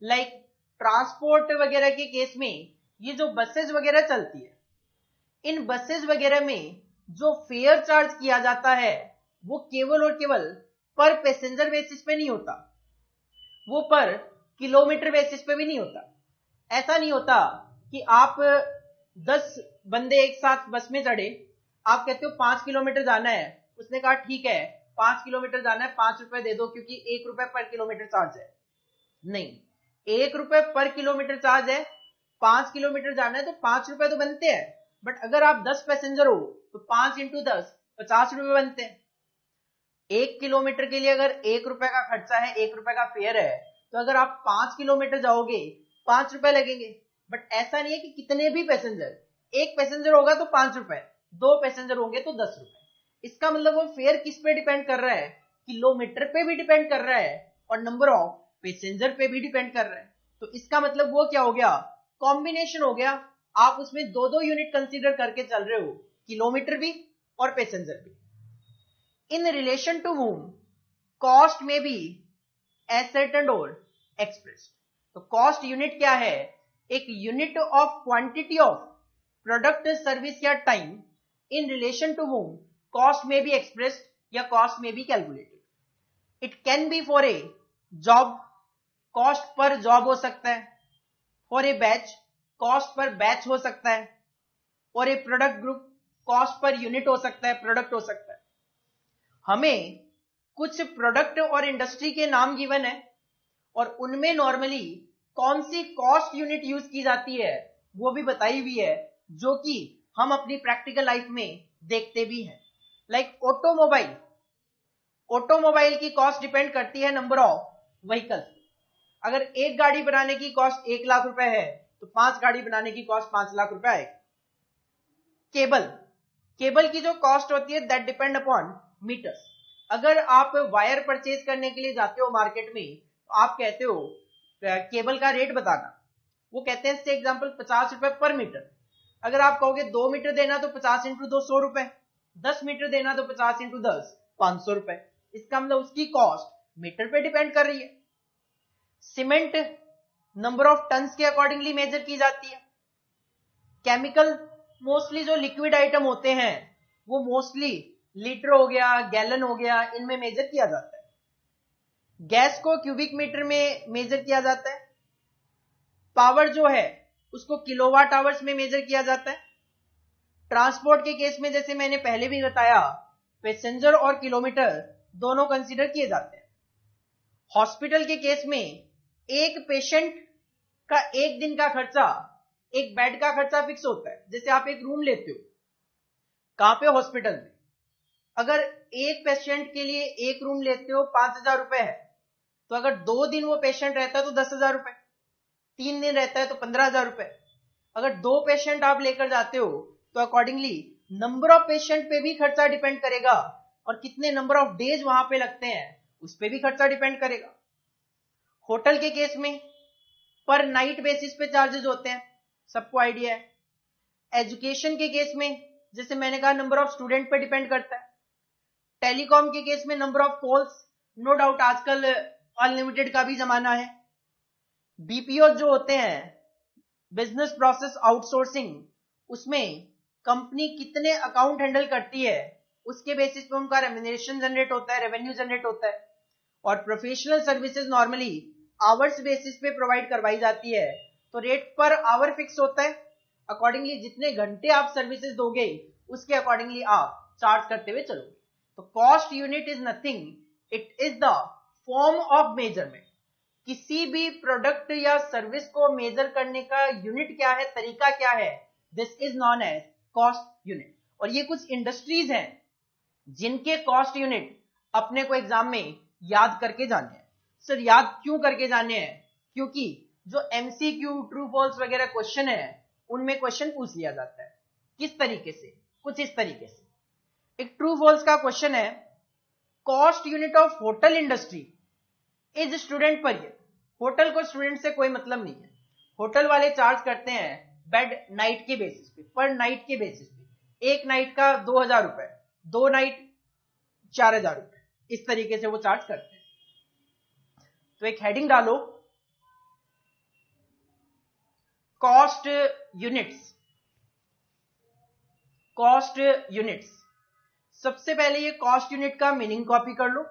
S1: लाइक ट्रांसपोर्ट वगैरह के केस में ये जो बसेस वगैरह चलती है, इन बसेस वगैरह में जो फेयर चार्ज किया जाता है वो केवल और केवल पर पैसेंजर बेसिस पे नहीं होता, वो पर किलोमीटर बेसिस पे भी नहीं होता। ऐसा नहीं होता कि आप 10 बंदे एक साथ बस में चढ़े, आप कहते हो 5 किलोमीटर जाना है, उसने कहा ठीक है 5 किलोमीटर जाना है 5 रुपए दे दो क्योंकि 1 रुपए पर किलोमीटर चार्ज है। नहीं, 1 रुपए पर किलोमीटर चार्ज है, 5 किलोमीटर जाना है तो 5 रुपए तो बनते हैं। बट अगर आप 10 पैसेंजर हो तो 5 इंटू 10 50 रुपए बनते हैं। 1 किलोमीटर के लिए अगर 1 रुपए का खर्चा है, 1 रुपए का फेयर है, तो अगर आप 5 किलोमीटर जाओगे 5 रुपए लगेंगे। बट ऐसा नहीं है कि कितने भी पैसेंजर, 1 पैसेंजर होगा तो 5 रुपए, 2 पैसेंजर होंगे तो 10 रुपए। इसका मतलब वो फेयर किस पे डिपेंड कर रहा है? किलोमीटर पे भी डिपेंड कर रहा है और नंबर ऑफ पैसेंजर पे भी डिपेंड कर रहा है। तो इसका मतलब वो क्या हो गया? कॉम्बिनेशन हो गया। आप उसमें 2-2 यूनिट कंसीडर करके चल रहे हो, किलोमीटर भी और पैसेंजर भी। In relation to whom cost may be ascertained और एक्सप्रेस्ड। तो कॉस्ट यूनिट क्या है? एक unit of quantity of product, service या time in relation to whom cost may be expressed या cost may be calculated. It can be for a job, cost per job हो सकता है। For a batch, cost per batch हो सकता है। और a product group, cost per unit हो सकता है, प्रोडक्ट हो सकता है। हमें कुछ प्रोडक्ट और इंडस्ट्री के नाम गिवन है और उनमें नॉर्मली कौन सी कॉस्ट यूनिट यूज की जाती है वो भी बताई हुई है, जो कि हम अपनी प्रैक्टिकल लाइफ में देखते भी हैं। लाइक ऑटोमोबाइल, ऑटोमोबाइल की कॉस्ट डिपेंड करती है नंबर ऑफ व्हीकल्स। अगर एक गाड़ी बनाने की कॉस्ट 1 लाख रुपए है तो 5 गाड़ी बनाने की कॉस्ट 5 लाख रुपए आएगी। केबल, केबल की जो कॉस्ट होती है दैट डिपेंड अपॉन मीटर्स। अगर आप वायर परचेज करने के लिए जाते हो मार्केट में तो आप कहते हो केबल का रेट बताना, वो कहते हैं से एग्जांपल 50 रुपए पर मीटर। अगर आप कहोगे 2 मीटर देना तो 50 इंटू 2 100 रुपए, 10 मीटर देना तो 50 इंटू 10 500 रुपए। इसका मतलब उसकी कॉस्ट मीटर पे डिपेंड कर रही है। सीमेंट नंबर ऑफ टन्स के अकॉर्डिंगली मेजर की जाती है। केमिकल मोस्टली जो लिक्विड आइटम होते हैं वो मोस्टली लीटर हो गया, गैलन हो गया, इनमें मेजर किया जाता है। गैस को क्यूबिक मीटर में मेजर किया जाता है। पावर जो है उसको किलोवाट आवर्स में मेजर किया जाता है। ट्रांसपोर्ट के केस में जैसे मैंने पहले भी बताया, पैसेंजर और किलोमीटर दोनों कंसीडर किए जाते हैं। हॉस्पिटल के केस में एक पेशेंट का एक दिन का खर्चा, एक बेड का खर्चा फिक्स होता है। जैसे आप एक रूम लेते हो, कहां पे? हॉस्पिटल में। अगर एक पेशेंट के लिए एक रूम लेते हो 5,000 रुपए है तो अगर 2 दिन वो पेशेंट रहता है तो 10,000 रुपए, 3 दिन रहता है तो 15,000 रुपए। अगर 2 पेशेंट आप लेकर जाते हो तो अकॉर्डिंगली नंबर ऑफ पेशेंट पे भी खर्चा डिपेंड करेगा, और कितने नंबर ऑफ डेज वहां पे लगते हैं उस पे भी खर्चा डिपेंड करेगा। होटल के केस में पर नाइट बेसिस पे चार्जेस होते हैं, सबको आइडिया है। एजुकेशन के केस में जैसे मैंने कहा नंबर ऑफ स्टूडेंट पे डिपेंड करता है। टेलीकॉम के केस में number of calls, no doubt आजकल अनलिमिटेड का भी जमाना है। बीपीओ जो होते हैं, बिजनेस प्रोसेस आउटसोर्सिंग, उसमें कंपनी कितने अकाउंट हैंडल करती है उसके बेसिस पे उनका रेम्यूनरेशन जनरेट होता है, रेवेन्यू जनरेट होता है। और professional services normally hours basis पे प्रोवाइड करवाई जाती है, तो रेट पर आवर फिक्स होता है। अकॉर्डिंगली जितने घंटे आप सर्विसेज दोगे उसके अकॉर्डिंगली आप चार्ज करते हुए चलोगे। तो cost unit is nothing, it is the form of measurement. किसी भी प्रोडक्ट या सर्विस को मेजर करने का यूनिट क्या है, तरीका क्या है, this is known as cost unit. और ये कुछ इंडस्ट्रीज हैं जिनके कॉस्ट यूनिट अपने को एग्जाम में याद करके जाने हैं। सर याद क्यों करके जाने हैं? क्योंकि जो एमसीक्यू, ट्रू फॉल्स वगैरह क्वेश्चन है उनमें क्वेश्चन पूछ लिया जाता है। किस तरीके से? कुछ इस तरीके से। एक ट्रू फॉल्स का क्वेश्चन है, cost unit of hotel industry is student per year. Hotel को स्टूडेंट से कोई मतलब नहीं है। होटल वाले चार्ज करते हैं बेड नाइट के बेसिस पे, पर नाइट के बेसिस पे। एक नाइट का 2,000 रुपए, 2 नाइट 4,000 रुपए, इस तरीके से वो चार्ज करते हैं। तो एक हेडिंग डालो, कॉस्ट यूनिट्स। कॉस्ट यूनिट्स, सबसे पहले ये कॉस्ट यूनिट का मीनिंग कॉपी कर लो,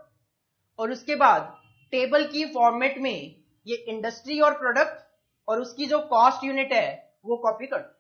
S1: और उसके बाद टेबल की फॉर्मेट में ये इंडस्ट्री और प्रोडक्ट और उसकी जो कॉस्ट यूनिट है वो कॉपी कर लो।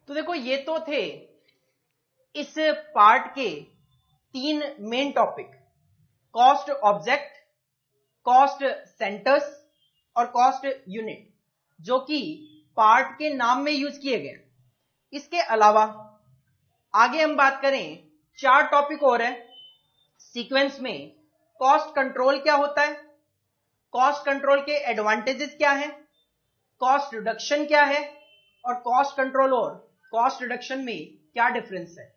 S1: तो देखो ये तो थे इस पार्ट के 3 main topic, cost object, cost centres और कॉस्ट यूनिट, जो कि पार्ट के नाम में यूज किए गए। इसके अलावा आगे हम बात करें, 4 टॉपिक और है सीक्वेंस में। कॉस्ट कंट्रोल क्या होता है, कॉस्ट कंट्रोल के एडवांटेजेस क्या है, कॉस्ट रिडक्शन क्या है, और कॉस्ट कंट्रोल और कॉस्ट रिडक्शन में क्या डिफरेंस है।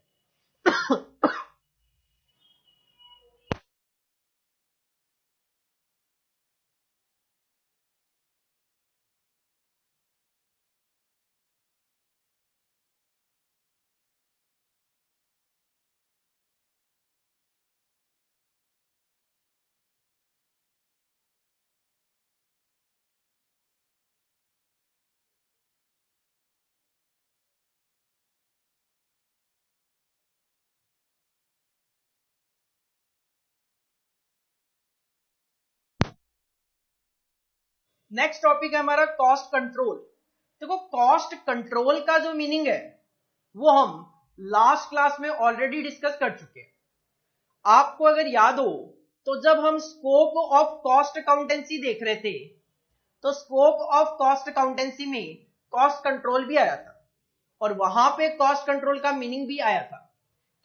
S1: नेक्स्ट टॉपिक है हमारा कॉस्ट कंट्रोल। देखो कॉस्ट कंट्रोल का जो मीनिंग है वो हम लास्ट क्लास में ऑलरेडी डिस्कस कर चुके हैं। आपको अगर याद हो तो जब हम स्कोप ऑफ कॉस्ट अकाउंटेंसी देख रहे थे तो स्कोप ऑफ कॉस्ट अकाउंटेंसी में कॉस्ट कंट्रोल भी आया था, और वहां पे कॉस्ट कंट्रोल का मीनिंग भी आया था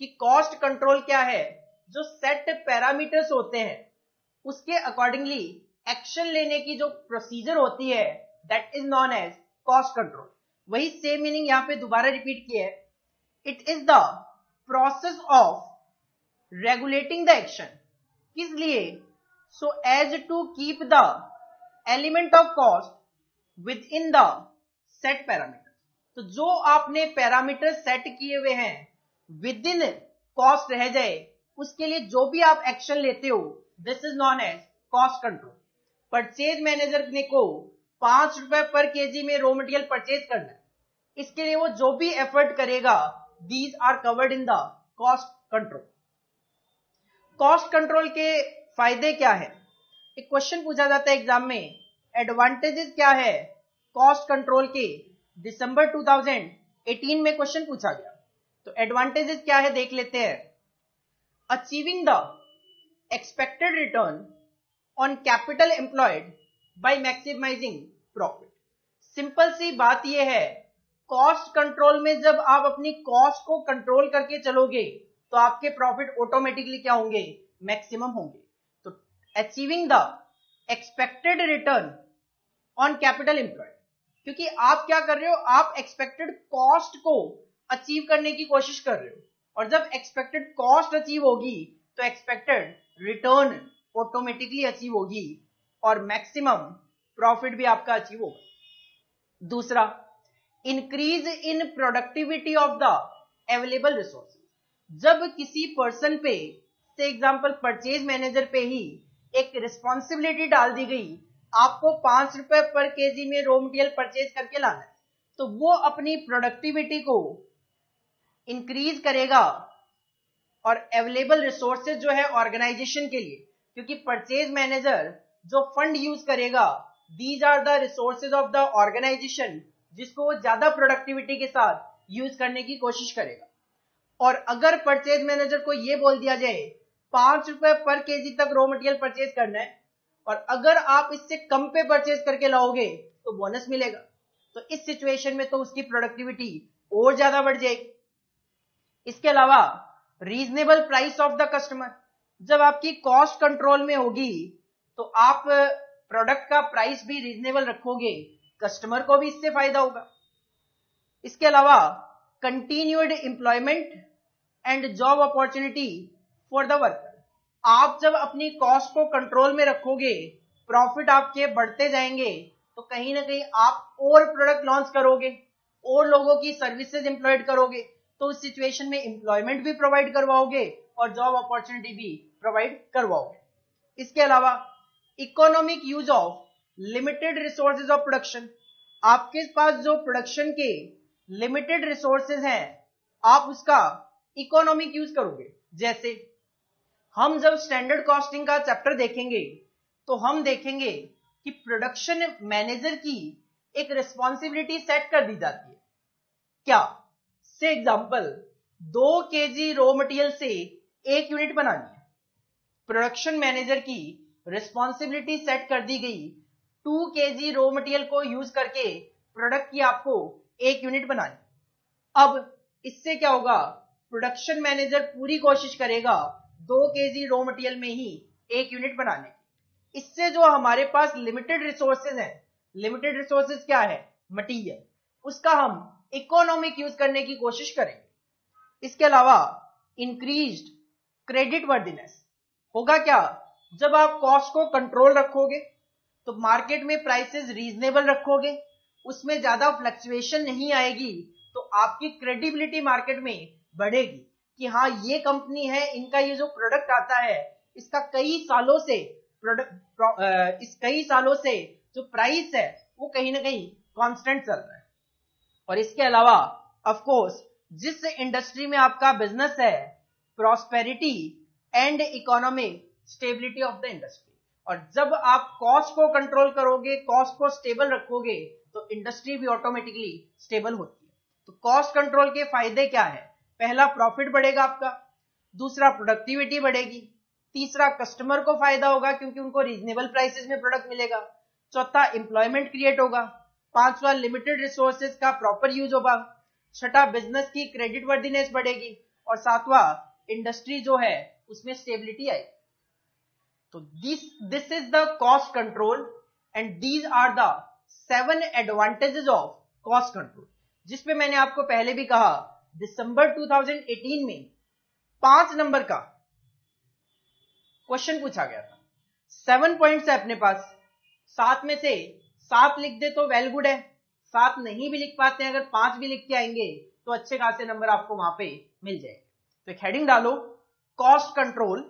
S1: कि कॉस्ट कंट्रोल क्या है, जो सेट पैरामीटर्स होते हैं उसके अकॉर्डिंगली एक्शन लेने की जो प्रोसीजर होती है that is known as cost control. वही सेम मीनिंग यहां पे दोबारा रिपीट किया है, it is the process of regulating the action. किस लिए? So as to keep the element of cost within the set parameter. तो जो आपने पैरामीटर सेट किए हुए हैं विद इन कॉस्ट रह जाए, उसके लिए जो भी आप एक्शन लेते हो, this is known as cost control. Purchase manager ने को 5 रुपए पर केजी में रॉ मटेरियल परचेज करना है, इसके लिए वो जो भी एफर्ट करेगा, these are covered in the cost control. Cost control के फायदे क्या है? एक क्वेश्चन पूछा जाता है एग्जाम में, एडवांटेजेस क्या है कॉस्ट कंट्रोल के? दिसंबर 2018 में क्वेश्चन पूछा गया। तो एडवांटेजेस क्या है देख लेते हैं। Achieving the expected return on capital employed by maximising profit. Simple सी बात यह है, कॉस्ट कंट्रोल में जब आप अपनी कॉस्ट को कंट्रोल करके चलोगे तो आपके प्रॉफिट ऑटोमेटिकली क्या होंगे? मैक्सिमम होंगे। तो achieving the expected return on capital employed, क्योंकि आप क्या कर रहे हो, आप एक्सपेक्टेड कॉस्ट को अचीव करने की कोशिश कर रहे हो, और जब एक्सपेक्टेड कॉस्ट अचीव होगी तो एक्सपेक्टेड रिटर्न ऑटोमेटिकली अचीव होगी और मैक्सिमम प्रॉफिट भी आपका अचीव होगा। दूसरा, increase in productivity of the available resources. जब किसी पर्सन पे, से एग्जांपल परचेज मैनेजर पे ही एक रिस्पॉन्सिबिलिटी डाल दी गई, आपको 5 रुपए पर केजी में रॉ मटेरियल परचेज करके लाना है, तो वो अपनी प्रोडक्टिविटी को इंक्रीज करेगा और अवेलेबल रिसोर्सेज जो है ऑर्गेनाइजेशन के लिए, क्योंकि परचेज मैनेजर जो फंड यूज करेगा, these are the resources of the organisation, जिसको वो ज्यादा प्रोडक्टिविटी के साथ यूज करने की कोशिश करेगा। और अगर परचेज मैनेजर को ये बोल दिया जाए 5 रुपए पर केजी तक रॉ मटेरियल परचेज करना है, और अगर आप इससे कम पे परचेज करके लाओगे तो बोनस मिलेगा, तो इस सिचुएशन में तो उसकी प्रोडक्टिविटी और ज्यादा बढ़ जाएगी। इसके अलावा reasonable price of the customer. जब आपकी कॉस्ट कंट्रोल में होगी तो आप प्रोडक्ट का प्राइस भी रीजनेबल रखोगे, कस्टमर को भी इससे फायदा होगा। इसके अलावा continued employment and job opportunity for the worker. आप जब अपनी कॉस्ट को कंट्रोल में रखोगे, प्रॉफिट आपके बढ़ते जाएंगे, तो कहीं ना कहीं आप और प्रोडक्ट लॉन्च करोगे, और लोगों की सर्विसेज एम्प्लॉयड करोगे, तो उस सिचुएशन में एम्प्लॉयमेंट भी प्रोवाइड करवाओगे और जॉब अपॉर्चुनिटी भी प्रोवाइड करवाओगे। इसके अलावा economic use of limited resources of production. आपके पास जो प्रोडक्शन के लिमिटेड रिसोर्सेज हैं, आप उसका इकोनॉमिक यूज करोगे। जैसे हम जब स्टैंडर्ड कॉस्टिंग का चैप्टर देखेंगे तो हम देखेंगे कि प्रोडक्शन मैनेजर की एक रिस्पॉन्सिबिलिटी सेट कर दी जाती है। क्या? से एग्जांपल 2 केजी रॉ मटेरियल से 1 यूनिट बनानी है, प्रोडक्शन मैनेजर की रिस्पॉन्सिबिलिटी सेट कर दी गई 2 केजी रॉ मटेरियल को यूज करके प्रोडक्ट की आपको 1 यूनिट बनानी। अब इससे क्या होगा, प्रोडक्शन मैनेजर पूरी कोशिश करेगा 2 केजी रॉ मटेरियल में ही 1 यूनिट बनाने की। इससे जो हमारे पास लिमिटेड रिसोर्सेज हैं, लिमिटेड रिसोर्सेज क्या है? मटीरियल, उसका हम इकोनॉमिक यूज करने की कोशिश करेंगे। इसके अलावा इंक्रीज्ड क्रेडिट वर्दीनेस। होगा क्या, जब आप कॉस्ट को कंट्रोल रखोगे तो मार्केट में प्राइसेस रीजनेबल रखोगे, उसमें ज्यादा फ्लक्चुएशन नहीं आएगी, तो आपकी क्रेडिबिलिटी मार्केट में बढ़ेगी कि हाँ ये कंपनी है, इनका ये जो प्रोडक्ट आता है इसका कई सालों से जो प्राइस है वो कहीं ना कहीं कांस्टेंट चल रहा है। और इसके अलावा ऑफ कोर्स जिस इंडस्ट्री में आपका बिजनेस है, prosperity and economic stability of the industry. और जब आप कॉस्ट को कंट्रोल करोगे, कॉस्ट को स्टेबल रखोगे, तो इंडस्ट्री भी ऑटोमेटिकली स्टेबल होती है। तो कॉस्ट कंट्रोल के फायदे क्या है? पहला, प्रॉफिट बढ़ेगा आपका। दूसरा, प्रोडक्टिविटी बढ़ेगी। तीसरा, कस्टमर को फायदा होगा क्योंकि उनको रीजनेबल प्राइसेस में प्रोडक्ट मिलेगा। चौथा, एम्प्लॉयमेंट क्रिएट होगा। पांचवा, लिमिटेड रिसोर्सेज का प्रॉपर यूज होगा। छठा, बिजनेस की क्रेडिट वर्दीनेस बढ़ेगी। और सातवां, इंडस्ट्री जो है उसमें स्टेबिलिटी आएगी। तो this is the cost control and these are the 7 advantages of cost control, जिसपे मैंने आपको पहले भी कहा दिसंबर 2018 में 5 नंबर का क्वेश्चन पूछा गया था। 7 पॉइंट्स है अपने पास, 7 में से 7 लिख दे तो वेल गुड है, 7 नहीं भी लिख पाते हैं, अगर 5 भी लिख के आएंगे तो अच्छे खासे नंबर आपको वहां पे मिल जाएंगे। तो एक हेडिंग डालो, कॉस्ट कंट्रोल,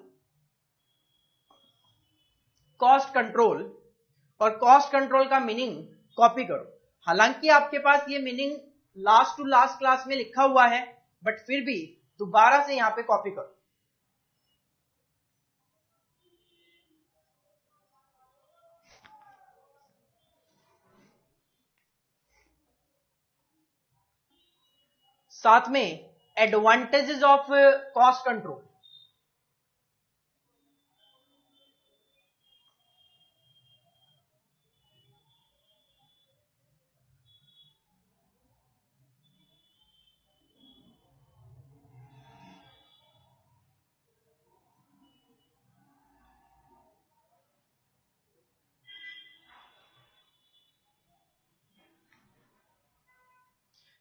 S1: कॉस्ट कंट्रोल, और कॉस्ट कंट्रोल का मीनिंग कॉपी करो। हालांकि आपके पास ये meaning last to last class में लिखा हुआ है, बट फिर भी दोबारा से यहां पे कॉपी करो। साथ में एडवांटेजेस ऑफ कॉस्ट कंट्रोल।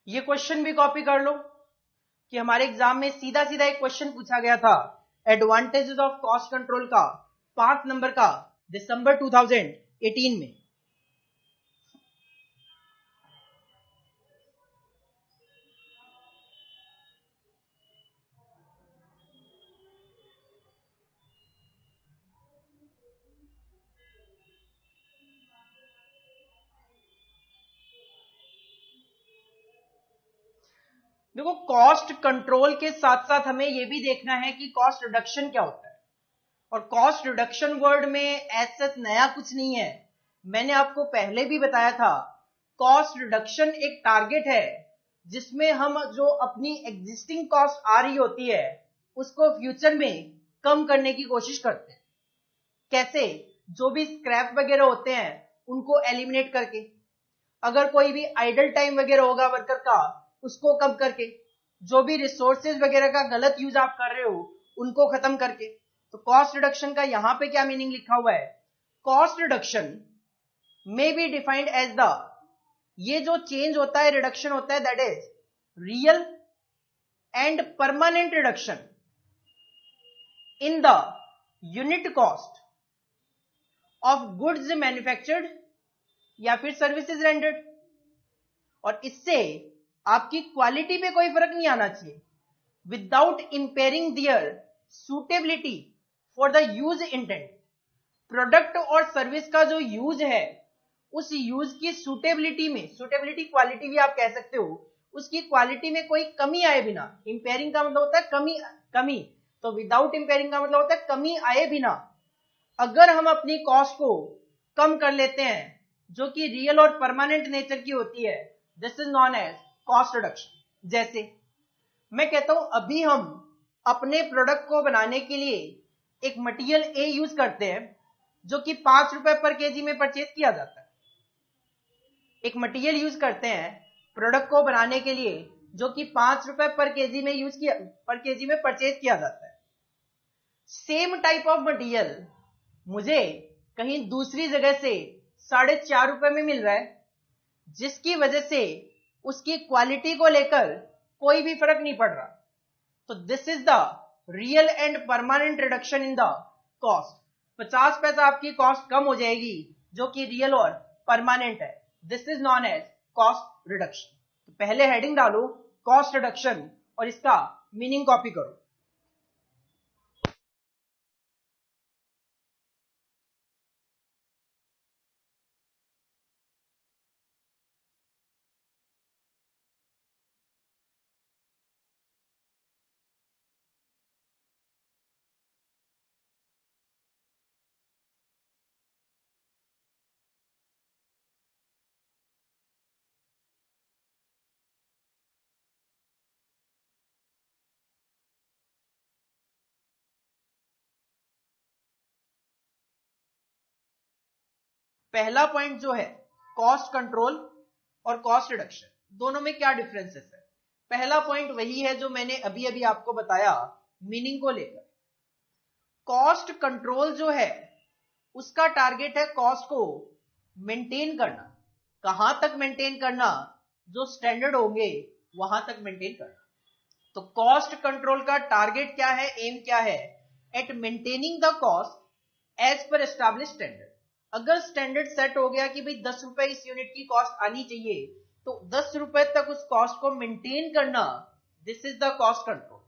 S1: ये क्वेश्चन भी कॉपी कर लो कि हमारे एग्जाम में सीधा सीधा एक क्वेश्चन पूछा गया था एडवांटेजेस ऑफ कॉस्ट कंट्रोल का, 5 नंबर का, दिसंबर 2018 में। देखो, कॉस्ट कंट्रोल के साथ साथ हमें यह भी देखना है कि कॉस्ट रिडक्शन क्या होता है। और कॉस्ट रिडक्शन वर्ड में ऐसा नया कुछ नहीं है, मैंने आपको पहले भी बताया था। कॉस्ट रिडक्शन एक टारगेट है जिसमें हम जो अपनी एग्जिस्टिंग कॉस्ट आ रही होती है उसको फ्यूचर में कम करने की कोशिश करते हैं। कैसे? जो भी स्क्रैप वगैरह होते हैं उनको एलिमिनेट करके, अगर कोई भी आइडल टाइम वगैरह होगा वर्कर का उसको कम करके, जो भी रिसोर्सेज वगैरह का गलत यूज आप कर रहे हो उनको खत्म करके। तो कॉस्ट रिडक्शन का यहां पे क्या मीनिंग लिखा हुआ है? Cost reduction may be defined as the, ये जो चेंज होता है, रिडक्शन होता है, that is real and permanent reduction in the unit cost of goods manufactured या फिर सर्विसेज रेंडर्ड। और इससे आपकी क्वालिटी पे कोई फर्क नहीं आना चाहिए, without impairing their suitability for the use intent. Product और सर्विस का जो यूज है उस यूज की सूटेबिलिटी में, सूटेबिलिटी क्वालिटी भी आप कह सकते हो, उसकी क्वालिटी में कोई कमी आए बिना। इंपेयरिंग का मतलब होता है कमी, तो विदाउट इंपेयरिंग का मतलब होता है कमी आए बिना अगर हम अपनी कॉस्ट को कम कर लेते हैं जो कि रियल और परमानेंट नेचर की होती है, this is known as cost reduction. जैसे मैं कहता हूं अभी हम अपने प्रोडक्ट को बनाने के लिए एक मटेरियल ए यूज करते हैं जो कि 5 रुपए पर केजी में परचेज किया जाता है। एक मटेरियल यूज करते हैं प्रोडक्ट को बनाने के लिए जो कि 5 रुपए पर केजी में परचेज किया जाता है। सेम टाइप ऑफ मटेरियल मुझे कहीं दूसरी जगह से 4.5 रुपए में मिल रहा है, जिसकी वजह से उसकी क्वालिटी को लेकर कोई भी फर्क नहीं पड़ रहा। तो this is the real and permanent reduction in the cost. 50 पैसा आपकी कॉस्ट कम हो जाएगी जो कि रियल और परमानेंट है। This is known as cost reduction. तो पहले हेडिंग डालो कॉस्ट रिडक्शन और इसका मीनिंग कॉपी करो। पहला पॉइंट जो है कॉस्ट कंट्रोल और कॉस्ट रिडक्शन, दोनों में क्या डिफरेंसेस है? पहला पॉइंट वही है जो मैंने अभी अभी आपको बताया मीनिंग को लेकर। कॉस्ट कंट्रोल जो है उसका टारगेट है कॉस्ट को मेंटेन करना। कहां तक मेंटेन करना? जो स्टैंडर्ड होंगे वहां तक मेंटेन करना। तो कॉस्ट कंट्रोल का टारगेट क्या है, एम क्या है? At maintaining the cost as per established standard. अगर स्टैंडर्ड सेट हो गया कि भाई 10 रुपए इस यूनिट की कॉस्ट आनी चाहिए, तो 10 रुपए तक उस कॉस्ट को मेंटेन करना, this is the cost control.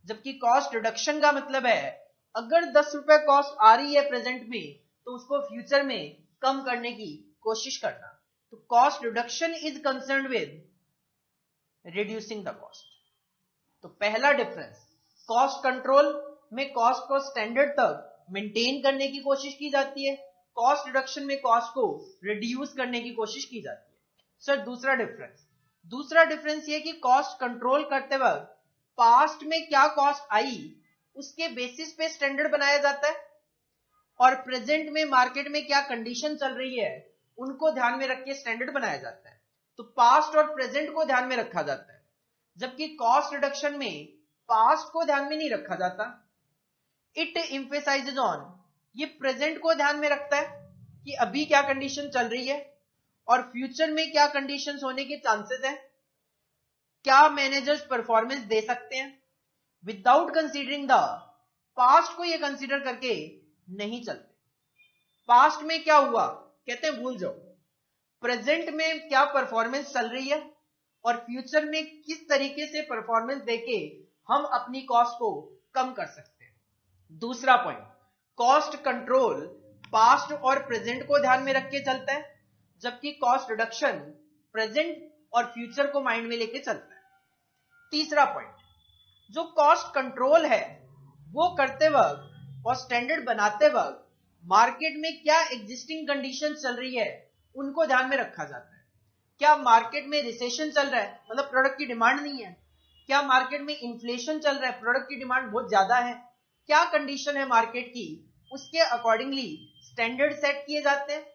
S1: जबकि कॉस्ट रिडक्शन का मतलब है अगर 10 रुपए कॉस्ट आ रही है प्रेजेंट में, तो उसको फ्यूचर में कम करने की कोशिश करना। तो cost reduction is concern with reducing the cost. तो पहला डिफरेंस, कॉस्ट कंट्रोल में कॉस्ट को स्टैंडर्ड तक मेंटेन करने की कोशिश की जाती है, कॉस्ट रिडक्शन में कॉस्ट को रिड्यूस करने की कोशिश की जाती है। सर दूसरा डिफरेंस ये कि कॉस्ट कंट्रोल करते वक्त पास्ट में क्या कॉस्ट आई उसके बेसिस पे स्टैंडर्ड बनाया जाता है, और प्रेजेंट में मार्केट में क्या कंडीशन चल रही है उनको ध्यान में रख के स्टैंडर्ड बनाया जाता है। तो पास्ट और प्रेजेंट को ध्यान में रखा जाता है, जबकि कॉस्ट रिडक्शन में पास्ट को ध्यान में नहीं रखा जाता। इट एम्फेसाइजेज ऑन, ये प्रेजेंट को ध्यान में रखता है कि अभी क्या कंडीशन चल रही है और फ्यूचर में क्या कंडीशंस होने के चांसेस है, क्या मैनेजर्स परफॉर्मेंस दे सकते हैं, विदाउट कंसीडरिंग द पास्ट को ये कंसीडर करके नहीं चलते। पास्ट में क्या हुआ कहते हैं भूल जाओ, प्रेजेंट में क्या परफॉर्मेंस चल रही है और फ्यूचर में किस तरीके से परफॉर्मेंस देके हम अपनी कॉस्ट को कम कर सकते हैं। दूसरा पॉइंट, कॉस्ट कंट्रोल पास्ट और प्रेजेंट को ध्यान में रख के चलता है, जबकि कॉस्ट रिडक्शन प्रेजेंट और फ्यूचर को माइंड में लेके चलता है। तीसरा पॉइंट, जो कॉस्ट कंट्रोल है वो करते वक्त और स्टैंडर्ड बनाते वक्त मार्केट में क्या एग्जिस्टिंग कंडीशन चल रही है उनको ध्यान में रखा जाता है। क्या मार्केट में रिसेशन चल रहा है, मतलब प्रोडक्ट की डिमांड नहीं है, क्या मार्केट में इन्फ्लेशन चल रहा है, प्रोडक्ट की डिमांड बहुत ज्यादा है, क्या कंडीशन है मार्केट की, उसके अकॉर्डिंगली स्टैंडर्ड सेट किए जाते हैं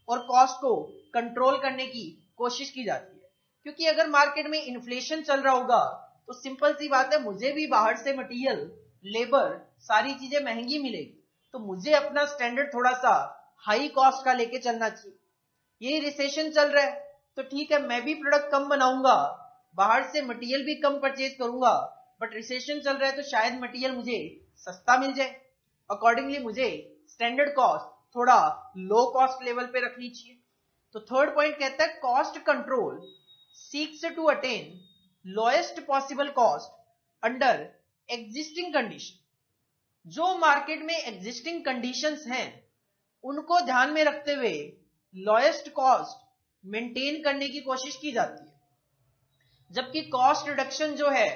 S1: और कॉस्ट को कंट्रोल करने की कोशिश की जाती है। क्योंकि अगर मार्केट में इन्फ्लेशन चल रहा होगा तो सिंपल सी बात है, मुझे भी बाहर से मटेरियल, लेबर, सारी चीजें महंगी मिलेगी, तो मुझे अपना स्टैंडर्ड थोड़ा सा हाई कॉस्ट का लेके चलना चाहिए। यही रिसेशन चल रहा है तो ठीक है, मैं भी प्रोडक्ट कम बनाऊंगा, बाहर से मटेरियल भी कम परचेज करूंगा, बट रिसेशन चल रहा है तो शायद मटेरियल मुझे सस्ता मिल जाए, अकॉर्डिंगली मुझे स्टैंडर्ड कॉस्ट थोड़ा लो कॉस्ट लेवल पे रखनी चाहिए। तो थर्ड पॉइंट कहता है cost control seeks to attain lowest possible cost under existing condition. जो मार्केट में एग्जिस्टिंग कंडीशंस हैं उनको ध्यान में रखते हुए लोएस्ट कॉस्ट मेंटेन करने की कोशिश की जाती है, जबकि कॉस्ट रिडक्शन जो है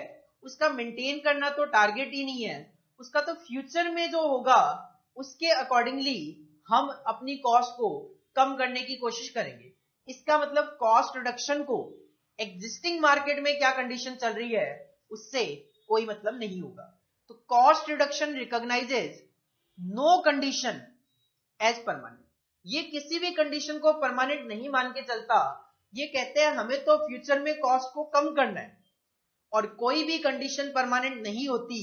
S1: उसका मेंटेन करना तो टारगेट ही नहीं है, उसका तो फ्यूचर में जो होगा उसके अकॉर्डिंगली हम अपनी कॉस्ट को कम करने की कोशिश करेंगे। इसका मतलब कॉस्ट रिडक्शन को एग्जिस्टिंग मार्केट में क्या कंडीशन चल रही है उससे कोई मतलब नहीं होगा। तो cost reduction recognises no condition as permanent, ये किसी भी कंडीशन को परमानेंट नहीं मान के चलता, ये कहते हैं हमें तो फ्यूचर में कॉस्ट को कम करना है, और कोई भी कंडीशन परमानेंट नहीं होती।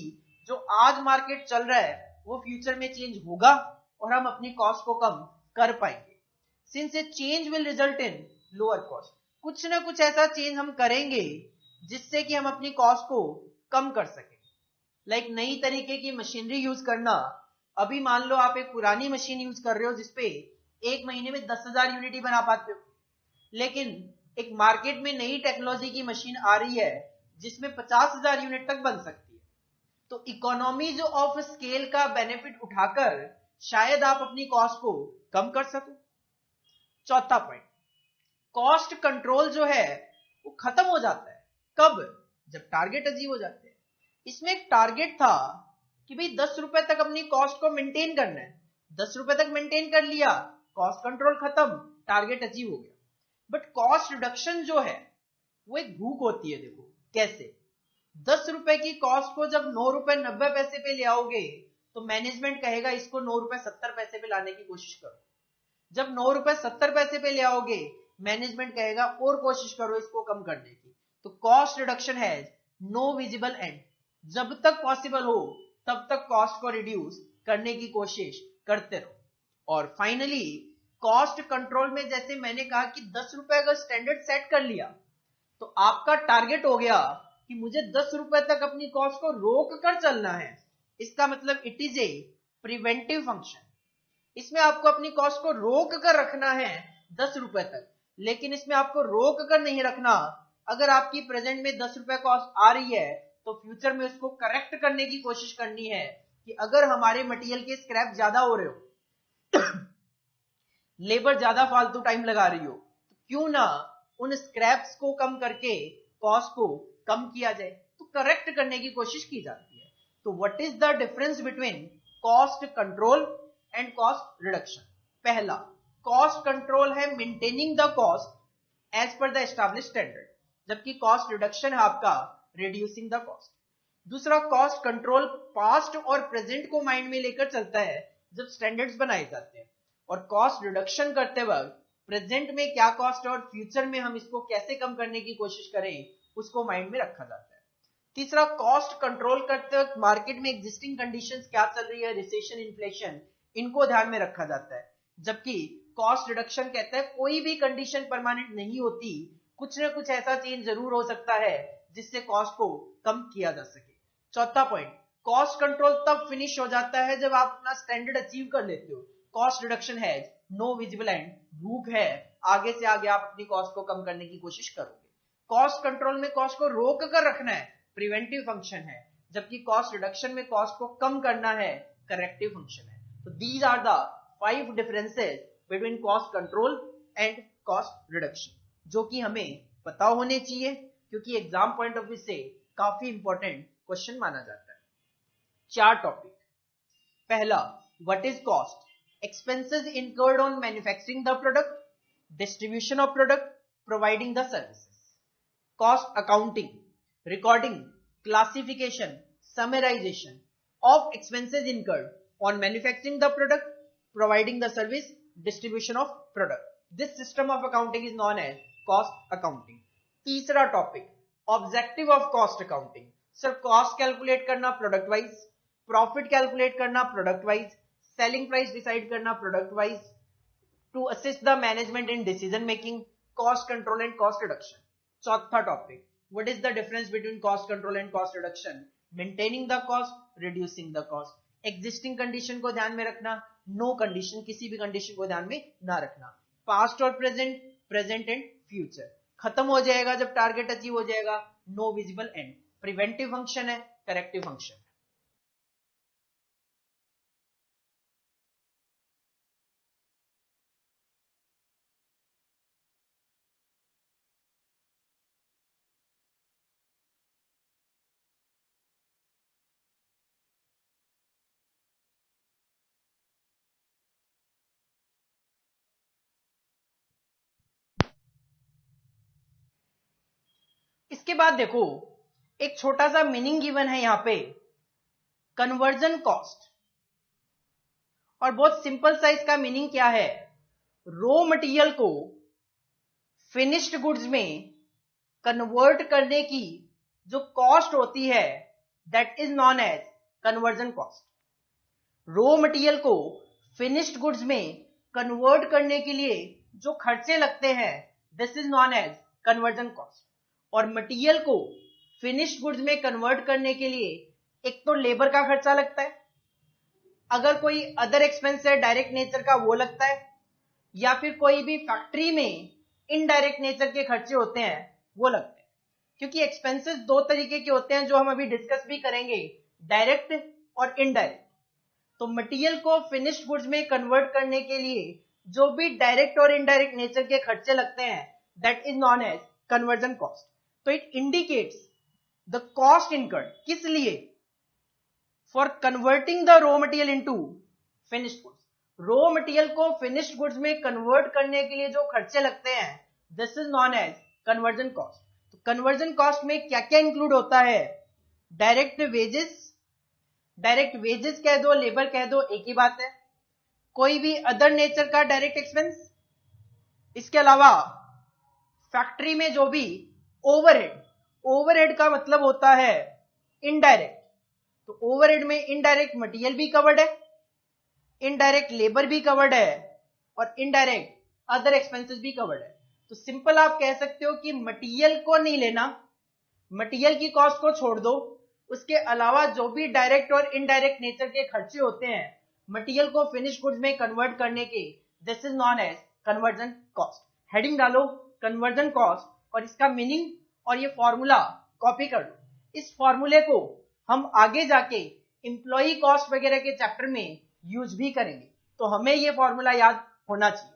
S1: जो आज मार्केट चल रहा है वो फ्यूचर में चेंज होगा और हम अपनी कॉस्ट को कम कर पाएंगे। Since A change will result in lower cost, कुछ ना कुछ ऐसा चेंज हम करेंगे जिससे कि हम अपनी कॉस्ट को कम कर सकें। लाइक नई तरीके की मशीनरी यूज करना। अभी मान लो आप एक पुरानी मशीन यूज कर रहे हो जिसपे एक महीने में 10,000 यूनिट ही बना पाते हो, लेकिन एक मार्केट में नई टेक्नोलॉजी की मशीन आ रही है जिसमें 50,000 यूनिट तक बन सकती है। तो इकोनॉमीज ऑफ स्केल का बेनिफिट उठाकर शायद आप अपनी कॉस्ट को कम कर सको। चौथा पॉइंट, कॉस्ट कंट्रोल जो है वो खत्म हो जाता है कब, जब टारगेट अचीव हो जाते हैं। इसमें एक टारगेट था कि भाई 10 रुपए तक अपनी कॉस्ट को मेंटेन करना है, 10 रुपए तक मेंटेन कर लिया, कॉस्ट कंट्रोल खत्म, टारगेट अचीव हो गया। बट कॉस्ट रिडक्शन जो है वो एक भूख होती है। देखो कैसे, 10 रुपए की कॉस्ट को जब 9 रुपए 90 पैसे पे ले आओगे तो मैनेजमेंट कहेगा इसको 9 रुपए 70 पैसे पे लाने की कोशिश करो। जब 9 रुपए 70 पैसे पे ले आओगे मैनेजमेंट कहेगा और कोशिश करो इसको कम करने की। तो कॉस्ट रिडक्शन है नो विजिबल एंड, जब तक पॉसिबल हो तब तक कॉस्ट को रिड्यूस करने की कोशिश करते रहो। और फाइनली कॉस्ट कंट्रोल में जैसे मैंने कहा कि 10 रुपए अगर स्टैंडर्ड सेट कर लिया तो आपका टारगेट हो गया कि मुझे 10 रुपए तक अपनी कॉस्ट को रोक कर चलना है। इसका मतलब it is a preventive function. इसमें आपको अपनी कॉस्ट को रोक कर रखना है 10 रुपए तक, लेकिन इसमें आपको रोक कर नहीं रखना। अगर आपकी प्रेजेंट में 10 रुपए कॉस्ट आ रही है तो फ्यूचर में उसको करेक्ट करने की कोशिश करनी है कि अगर हमारे मटेरियल के स्क्रैप ज्यादा हो रहे हो लेबर ज्यादा फालतू टाइम लगा रही हो, तो क्यों ना उन स्क्रैप्स को कम करके कॉस्ट को कम किया जाए, तो करेक्ट करने की कोशिश की जाती है। तो what is the difference between cost control and cost reduction? पहला, कॉस्ट कंट्रोल है maintaining the cost as per the established standard, जबकि कॉस्ट रिडक्शन है आपका रिड्यूसिंग द कॉस्ट। दूसरा, कॉस्ट कंट्रोल पास्ट और प्रेजेंट को माइंड में लेकर चलता है जब स्टैंडर्ड्स बनाए जाते हैं, और कॉस्ट रिडक्शन करते वक्त प्रेजेंट में क्या कॉस्ट है और फ्यूचर में हम इसको कैसे कम करने की कोशिश करें उसको माइंड में रखा जाता है। तीसरा, कॉस्ट कंट्रोल करते वक्त मार्केट में एग्जिस्टिंग कंडीशंस क्या चल रही है, रिसेशन, इन्फ्लेशन, इनको ध्यान में रखा जाता है। जबकि कॉस्ट रिडक्शन कहता है कोई भी कंडीशन परमानेंट नहीं होती, कुछ ना कुछ ऐसा चेंज जरूर हो सकता है जिससे कॉस्ट को कम किया जा सके। चौथा पॉइंट, कॉस्ट कंट्रोल तब फिनिश हो जाता है जब आप अपना स्टैंडर्ड अचीव कर लेते हो। कॉस्ट रिडक्शन है नो विजिबल एंड, भूख है, आगे से आगे आप अपनी कॉस्ट को कम करने की कोशिश करोगे। कॉस्ट कंट्रोल में कॉस्ट को रोक कर रखना है, प्रिवेंटिव फंक्शन है, जबकि कॉस्ट रिडक्शन में कॉस्ट को कम करना है, करेक्टिव फंक्शन है। तो these are the 5 differences between cost control and cost reduction, जो कि हमें पता होने चाहिए क्योंकि एग्जाम पॉइंट ऑफ व्यू से काफी इंपॉर्टेंट क्वेश्चन माना जाता है। 4 टॉपिक। पहला, what is cost? Expenses incurred on manufacturing the product, distribution of product, providing the services. Cost accounting, recording, classification, summarization of expenses incurred on manufacturing the product, providing the service, distribution of product. This system of accounting is known as cost accounting. तीसरा topic, objective of cost accounting. Sir, cost calculate करना product wise, profit calculate करना product wise, selling price decide करना product wise, to assist the management in decision making, cost control and cost reduction. चौथा topic, what is the difference between cost control and cost reduction? Maintaining the cost, reducing the cost. Existing condition को ध्यान में रखना, no condition, किसी भी condition को ध्यान में ना रखना। Past और present, present and future। खत्म हो जाएगा जब टारगेट अचीव हो जाएगा, no visible end। Preventive function है, corrective function। इसके बाद देखो, एक छोटा सा मीनिंग गिवन है यहां पे, कन्वर्जन कॉस्ट। और बहुत सिंपल सा इसका मीनिंग क्या है, रॉ मटेरियल को फिनिश्ड गुड्स में कन्वर्ट करने की जो कॉस्ट होती है that is known as conversion cost. Raw material को फिनिश्ड गुड्स में कन्वर्ट करने के लिए जो खर्चे लगते हैं this is known as conversion cost. और मटेरियल को फिनिश्ड गुड्स में कन्वर्ट करने के लिए एक तो लेबर का खर्चा लगता है, अगर कोई अदर एक्सपेंस है डायरेक्ट नेचर का वो लगता है, या फिर कोई भी फैक्ट्री में इनडायरेक्ट नेचर के खर्चे होते हैं वो लगते हैं। क्योंकि एक्सपेंसेस 2 तरीके के होते हैं जो हम अभी डिस्कस भी करेंगे, डायरेक्ट और इनडायरेक्ट। तो मटेरियल को फिनिश्ड गुड्स में कन्वर्ट करने के लिए जो भी डायरेक्ट और इनडायरेक्ट नेचर के खर्चे लगते हैं that is known as conversion cost. तो it indicates the cost incurred, किस लिए, for converting the raw material into finished goods. Raw material को फिनिश्ड गुड्स में कन्वर्ट करने के लिए जो खर्चे लगते हैं this is known as conversion cost. तो कन्वर्जन कॉस्ट में क्या क्या इंक्लूड होता है, डायरेक्ट वेजेस, डायरेक्ट वेजेस कह दो, लेबर कह दो, एक ही बात है। कोई भी अदर नेचर का डायरेक्ट एक्सपेंस, इसके अलावा फैक्ट्री में जो भी ओवरहेड, ओवरहेड का मतलब होता है इनडायरेक्ट। तो ओवरहेड में इनडायरेक्ट मटेरियल भी कवर्ड है, इनडायरेक्ट लेबर भी कवर्ड है, और इनडायरेक्ट अदर एक्सपेंसेस भी कवर्ड है। तो सिंपल आप कह सकते हो कि मटेरियल को नहीं लेना, मटेरियल की कॉस्ट को छोड़ दो, उसके अलावा जो भी डायरेक्ट और इनडायरेक्ट नेचर के खर्चे होते हैं मटेरियल को फिनिश गुड्स में कन्वर्ट करने के, this is known as conversion cost. Heading डालो कन्वर्जन कॉस्ट और इसका मीनिंग और ये फॉर्मूला कॉपी कर लो। इस फॉर्मूले को हम आगे जाके एम्प्लॉय कॉस्ट वगैरह के चैप्टर में यूज भी करेंगे, तो हमें ये फॉर्मूला याद होना चाहिए।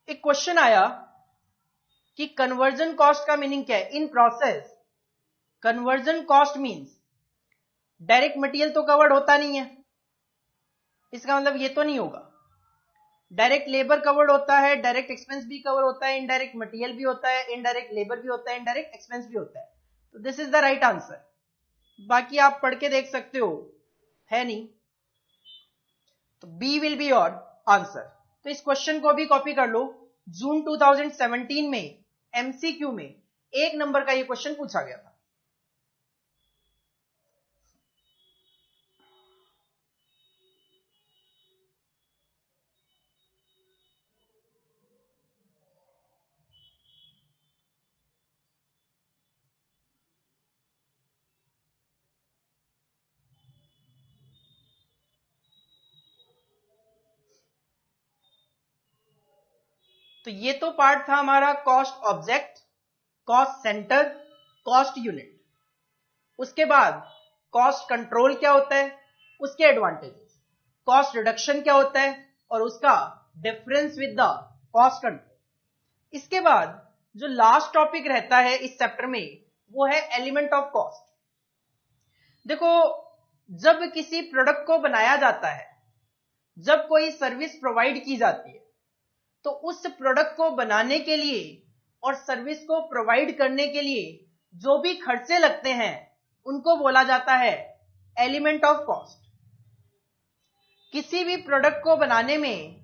S1: एक क्वेश्चन आया कि कन्वर्जन कॉस्ट का मीनिंग क्या है in process. Conversion cost means direct material तो कवर्ड होता नहीं है, इसका मतलब ये तो नहीं होगा। डायरेक्ट लेबर कवर्ड होता है, डायरेक्ट एक्सपेंस भी कवर होता है, इनडायरेक्ट मटेरियल भी होता है, इनडायरेक्ट लेबर भी होता है, इनडायरेक्ट एक्सपेंस भी होता है। तो this is the right answer. बाकी आप पढ़ के देख सकते हो, है नहीं, तो B will be your answer. तो इस क्वेश्चन को भी कॉपी कर लो। जून 2017 में एमसीक्यू में 1 नंबर का ये क्वेश्चन पूछा गया था। तो ये तो पार्ट था हमारा cost object, cost centre, cost unit. उसके बाद कॉस्ट कंट्रोल क्या होता है, उसके एडवांटेजेस, कॉस्ट रिडक्शन क्या होता है और उसका difference with the cost control. इसके बाद जो लास्ट टॉपिक रहता है इस चैप्टर में वो है एलिमेंट ऑफ कॉस्ट। देखो, जब किसी प्रोडक्ट को बनाया जाता है, जब कोई सर्विस प्रोवाइड की जाती है, तो उस प्रोडक्ट को बनाने के लिए और सर्विस को प्रोवाइड करने के लिए जो भी खर्चे लगते हैं उनको बोला जाता है एलिमेंट ऑफ कॉस्ट। किसी भी प्रोडक्ट को बनाने में,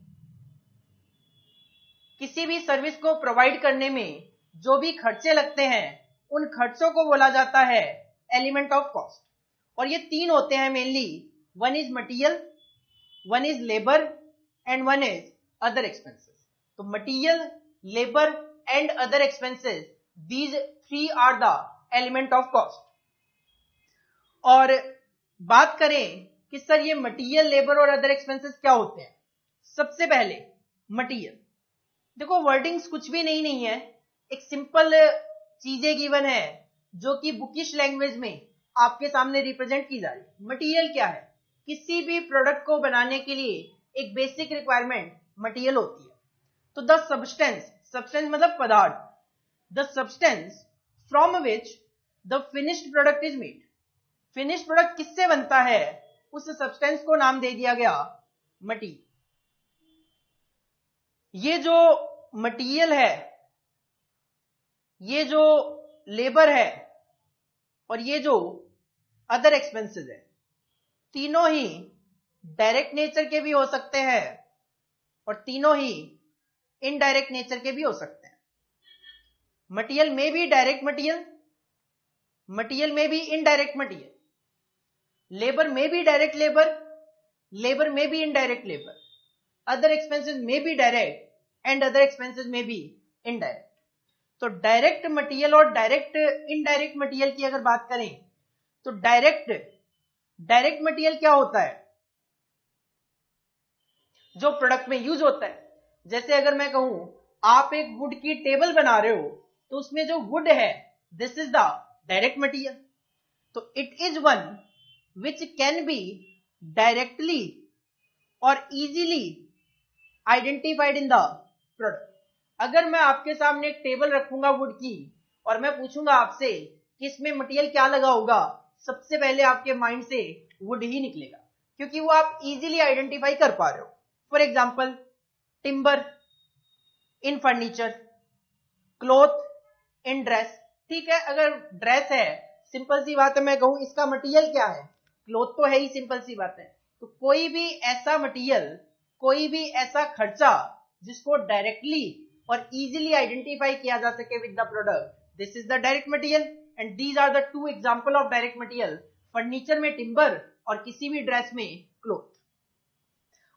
S1: किसी भी सर्विस को प्रोवाइड करने में जो भी खर्चे लगते हैं उन खर्चों को बोला जाता है एलिमेंट ऑफ कॉस्ट। और ये 3 होते हैं mainly, one is material, one is labour and one is other expenses. तो material, labour and other expenses, these 3 are the element of cost. और बात करें कि सर ये मटेरियल, लेबर और अदर एक्सपेंसेस क्या होते हैं। सबसे पहले मटेरियल, देखो वर्डिंग्स कुछ भी नहीं है, एक सिंपल चीजें गिवन है जो कि बुकिश लैंग्वेज में आपके सामने रिप्रेजेंट की जा रही है। मटेरियल क्या है, किसी भी प्रोडक्ट को बनाने के लिए एक बेसिक रिक्वायरमेंट मटेरियल होती है। तो द सब्सटेंस, सब्सटेंस मतलब पदार्थ, the substance from which the finished product is made. Finished product किससे बनता है, उस सब्सटेंस को नाम दे दिया गया मटेरियल। ये जो मटेरियल है, ये जो लेबर है और ये जो अदर एक्सपेंसेस है, तीनों ही डायरेक्ट नेचर के भी हो सकते हैं और तीनों ही इनडायरेक्ट नेचर के भी हो सकते हैं। मटेरियल में भी डायरेक्ट मटेरियल, मटेरियल में भी इनडायरेक्ट मटेरियल, लेबर में भी डायरेक्ट लेबर, लेबर में भी इनडायरेक्ट लेबर, अदर एक्सपेंसेस में भी डायरेक्ट एंड अदर एक्सपेंसेस में भी इनडायरेक्ट। तो डायरेक्ट मटेरियल और डायरेक्ट इनडायरेक्ट मटेरियल की अगर बात करें तो डायरेक्ट मटेरियल क्या होता है, जो प्रोडक्ट में यूज होता है। जैसे अगर मैं कहूं आप एक वुड की टेबल बना रहे हो तो उसमें जो वुड है this is the direct material. तो it is one which can be directly और easily identified in the product. अगर मैं आपके सामने एक टेबल रखूंगा वुड की और मैं पूछूंगा आपसे कि इसमें मटेरियल क्या लगा होगा, सबसे पहले आपके माइंड से वुड ही निकलेगा, क्योंकि वो आप इजीली आइडेंटिफाई कर पा रहे हो। For example timber in furniture, cloth in dress. ठीक है, अगर ड्रेस है, सिंपल सी बात है, मैं कहूं इसका मटेरियल क्या है, क्लॉथ तो है ही, सिंपल सी बात है। तो कोई भी ऐसा मटेरियल, कोई भी ऐसा खर्चा जिसको डायरेक्टली और इजीली आइडेंटिफाई किया जा सके with the product, this is the direct material. And these are the 2 example of direct material, furniture में टिम्बर और किसी भी ड्रेस में क्लॉथ।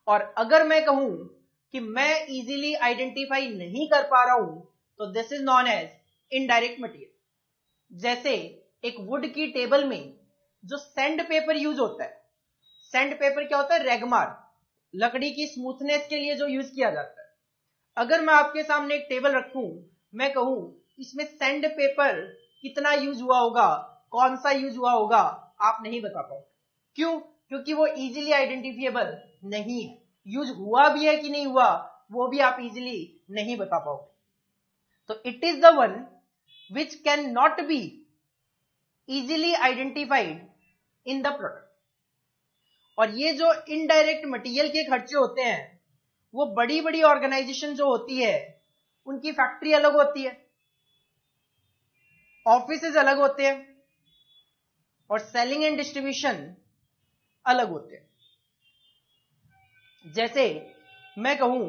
S1: और अगर मैं कहूं कि मैं इजीली आइडेंटिफाई नहीं कर पा रहा हूं तो this is known as indirect material. जैसे एक वुड की टेबल में जो सैंड पेपर यूज होता है, सैंड पेपर क्या होता है? रेगमार, लकड़ी की स्मूथनेस के लिए जो यूज किया जाता है। अगर मैं आपके सामने एक टेबल रखूं, मैं कहूं इसमें सैंड पेपर कितना यूज हुआ होगा, कौन सा यूज हुआ होगा, आप नहीं बता पाओ। क्यों? क्योंकि वो इजीली आइडेंटिफिएबल नहीं है। यूज हुआ भी है कि नहीं हुआ वो भी आप इजीली नहीं बता पाओगे। तो it is the one which can not be easily identified in the product. और ये जो इनडायरेक्ट मटेरियल के खर्चे होते हैं, वो बड़ी बड़ी ऑर्गेनाइजेशन जो होती है उनकी फैक्ट्री अलग होती है, ऑफिसेज अलग होते हैं, और सेलिंग एंड डिस्ट्रीब्यूशन अलग होते हैं। जैसे मैं कहूं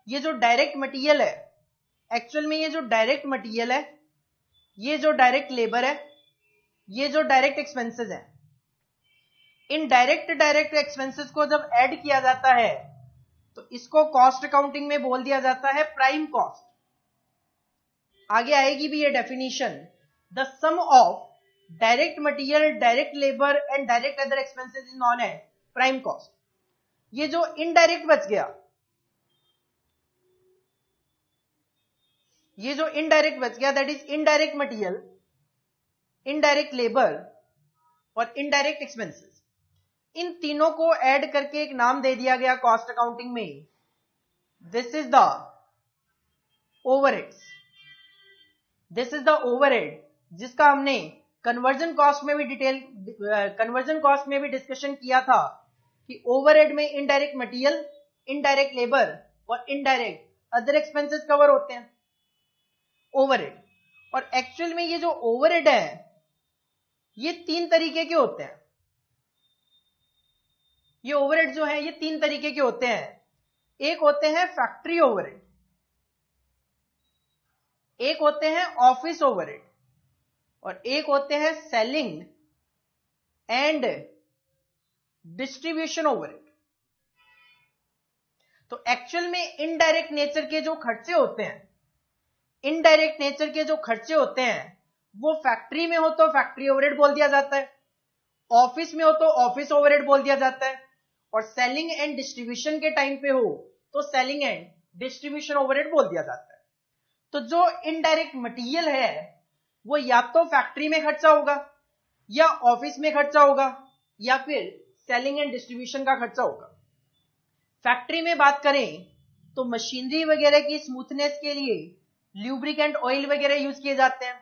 S1: ये जो डायरेक्ट मटेरियल है, एक्चुअल में ये जो डायरेक्ट मटेरियल है, ये जो डायरेक्ट लेबर है, ये जो डायरेक्ट एक्सपेंसेस है, इन डायरेक्ट एक्सपेंसेस को जब ऐड किया जाता है तो इसको कॉस्ट अकाउंटिंग में बोल दिया जाता है प्राइम कॉस्ट। आगे आएगी भी ये definition, the sum of direct material, direct labour and direct other expenses is known as prime cost. ये जो इनडायरेक्ट बच गया, ये जो इनडायरेक्ट बच गया, that is indirect material, indirect labour और इनडायरेक्ट एक्सपेंसेस। इन तीनों को ऐड करके एक नाम दे दिया गया कॉस्ट अकाउंटिंग में, this is the overheads. This is the overhead, जिसका हमने कन्वर्जन कॉस्ट में भी डिस्कशन किया था कि ओवरहेड में इनडायरेक्ट मटेरियल, इनडायरेक्ट लेबर और इनडायरेक्ट अदर एक्सपेंसेस कवर होते हैं, ओवरहेड। और एक्चुअल में ये जो ओवरहेड है ये तीन तरीके के होते हैं। ये ओवरहेड जो है ये तीन तरीके के होते हैं। एक होते हैं फैक्ट्री ओवरहेड, एक होते हैं ऑफिस ओवरहेड और एक होते हैं सेलिंग एंड डिस्ट्रीब्यूशन ओवरहेड। तो एक्चुअल में इनडायरेक्ट नेचर के जो खर्चे होते हैं, इनडायरेक्ट नेचर के जो खर्चे होते हैं वो फैक्ट्री में हो तो फैक्ट्री ओवरहेड बोल दिया जाता है, ऑफिस में हो तो ऑफिस ओवरहेड बोल दिया जाता है, और सेलिंग एंड डिस्ट्रीब्यूशन के टाइम पे हो तो सेलिंग एंड डिस्ट्रीब्यूशन ओवरहेड बोल दिया जाता है। तो जो इनडायरेक्ट मटेरियल है वो या तो फैक्ट्री में खर्चा होगा, या ऑफिस में खर्चा होगा, या फिर सेलिंग एंड डिस्ट्रीब्यूशन का खर्चा होगा। फैक्ट्री में बात करें तो मशीनरी वगैरह की स्मूथनेस के लिए ल्यूब्रिकेंट ऑयल वगैरह यूज किए जाते हैं,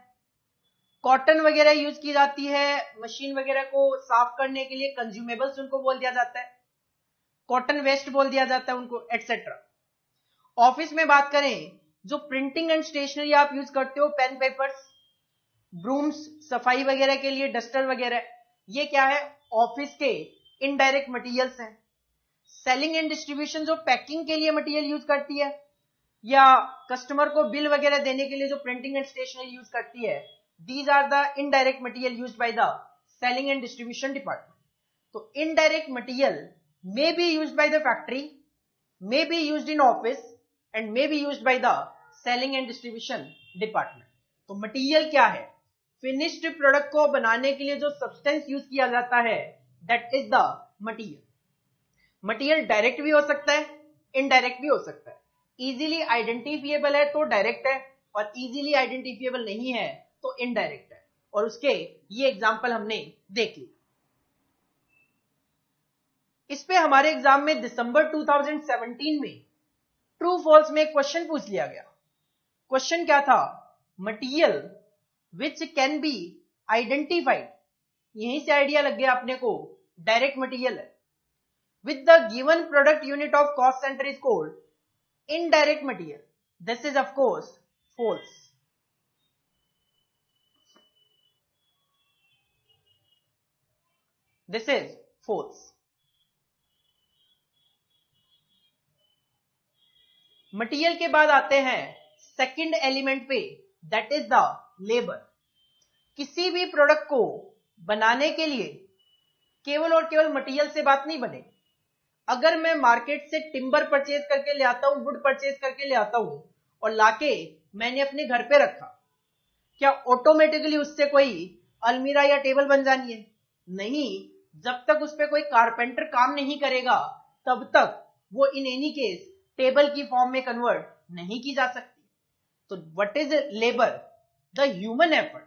S1: कॉटन वगैरह यूज की जाती है, मशीन वगैरह को साफ करने के लिए कंज्यूमेबल्स उनको बोल दिया जाता है, कॉटन वेस्ट बोल दिया जाता है उनको, एटसेट्रा। ऑफिस में बात करें, जो प्रिंटिंग एंड स्टेशनरी आप यूज करते हो, पेन, पेपर्स, ब्रूम्स, सफाई वगैरह के लिए डस्टर वगैरह, ये क्या है? ऑफिस के इनडायरेक्ट मटेरियल्स हैं। सेलिंग एंड डिस्ट्रीब्यूशन जो पैकिंग के लिए मटेरियल यूज करती है, या कस्टमर को बिल वगैरह देने के लिए जो प्रिंटिंग एंड स्टेशनरी यूज करती है, these are the indirect material used by the selling and distribution department. So indirect material may be used by the factory, may be used in office and may be used by the selling and distribution department. तो material क्या है? Finished product को बनाने के लिए जो substance use किया जाता है, that is the material. Material direct भी हो सकता है, इनडायरेक्ट भी हो सकता है। इजीली आइडेंटिफिएबल है तो डायरेक्ट है, और इजीली आइडेंटिफिएबल नहीं है तो इनडायरेक्ट है, और उसके ये एग्जांपल हमने देख लिया। इस पे हमारे एग्जाम में दिसंबर 2017 में ट्रू फॉल्स में एक क्वेश्चन पूछ लिया गया। क्वेश्चन क्या था? Material which can be identified, यहीं से आइडिया लग गया अपने को, डायरेक्ट मटेरियल है, with the given product unit of cost centre is called indirect material. This is of course false. This is false. Material के बाद आते हैं सेकंड एलिमेंट पे, दैट इज द लेबर। किसी भी प्रोडक्ट को बनाने के लिए केवल और केवल मटेरियल से बात नहीं बनेगी, अगर मैं मार्केट से टिम्बर परचेज करके ले आता हूं, वुड परचेज करके ले आता हूं और लाके मैंने अपने घर पे रखा, क्या ऑटोमेटिकली उससे कोई अलमीरा या टेबल बन जानी है? नहीं, जब तक उस पर कोई कारपेंटर काम नहीं करेगा तब तक वो इन एनी केस टेबल की फॉर्म में कन्वर्ट नहीं की जा सकती। तो what is labour? The human effort.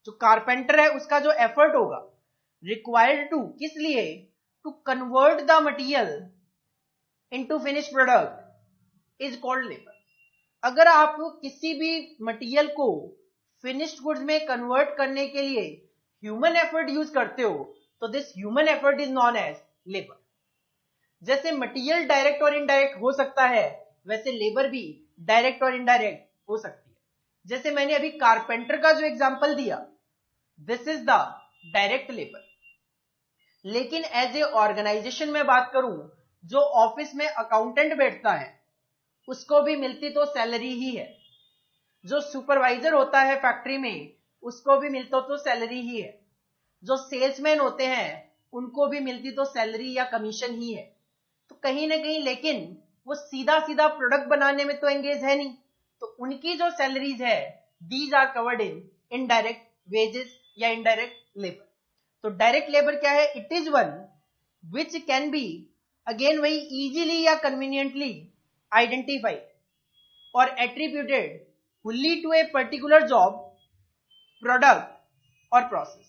S1: जो कारपेंटर है उसका जो एफर्ट होगा रिक्वायर्ड टू, किस लिए? To convert the material into finish product is called labour. अगर आप किसी भी मटीरियल को फिनिश्ड गुड्स में कन्वर्ट करने के लिए ह्यूमन एफर्ट यूज करते हो तो this human effort is known as labour. जैसे मटीरियल डायरेक्ट और इनडायरेक्ट हो सकता है, वैसे लेबर भी डायरेक्ट और इनडायरेक्ट हो सकती है। जैसे मैंने अभी कारपेंटर का जो एग्जांपल दिया, this is the direct labour. लेकिन एज ए ऑर्गेनाइजेशन में बात करूं, जो ऑफिस में अकाउंटेंट बैठता है उसको भी मिलती तो सैलरी ही है। जो सुपरवाइजर होता है फैक्ट्री में उसको भी मिलता तो सैलरी ही है। जो सेल्समैन होते हैं उनको भी मिलती तो सैलरी या कमीशन ही है। तो कहीं ना कहीं लेकिन वो सीधा सीधा प्रोडक्ट बनाने में तो एंगेज है नहीं, तो उनकी जो सैलरीज है these are covered in indirect wages या इनडायरेक्ट लेबर। तो डायरेक्ट लेबर क्या है? It is one which can be again वही इजीली या कन्वीनियंटली आइडेंटिफाइड और attributed fully to a particular job, product और प्रोसेस।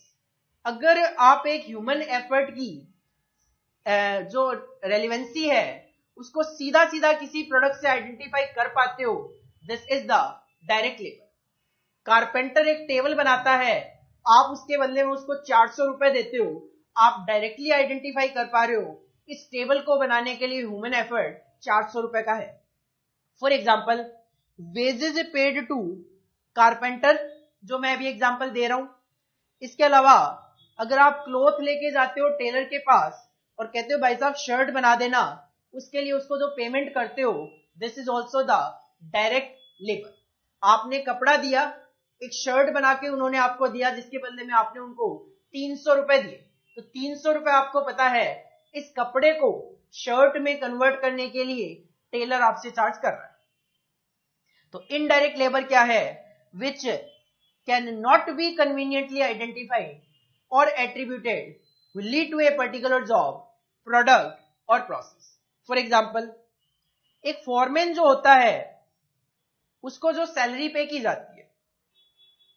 S1: अगर आप एक ह्यूमन एफर्ट की जो रेलिवेंसी है उसको सीधा सीधा किसी प्रोडक्ट से आइडेंटिफाई कर पाते हो, this is the direct labour. Carpenter एक टेबल बनाता है, आप उसके बदले में उसको 400 रुपए देते हो, आप डायरेक्टली आइडेंटिफाई कर पा रहे हो इस टेबल को बनाने के लिए ह्यूमन एफर्ट 400 रुपए का है। For example, wages paid to carpenter, जो मैं अभी एग्जाम्पल दे रहा हूं। इसके अलावा अगर आप क्लोथ लेके जाते हो टेलर के पास और कहते हो भाई साहब शर्ट बना देना, उसके लिए उसको जो पेमेंट करते हो, this is also the direct labour. आपने कपड़ा दिया, एक शर्ट बना के उन्होंने आपको दिया जिसके बदले में आपने उनको 300 रुपए दिए, तो 300 रुपए आपको पता है इस कपड़े को शर्ट में कन्वर्ट करने के लिए टेलर आपसे चार्ज कर रहा है। तो इनडायरेक्ट लेबर क्या है? Which can not be conveniently identified और attributed fully to a particular job, product और process. फॉर एग्जाम्पल, एक फॉरमैन जो होता है उसको जो सैलरी पे की जाती है,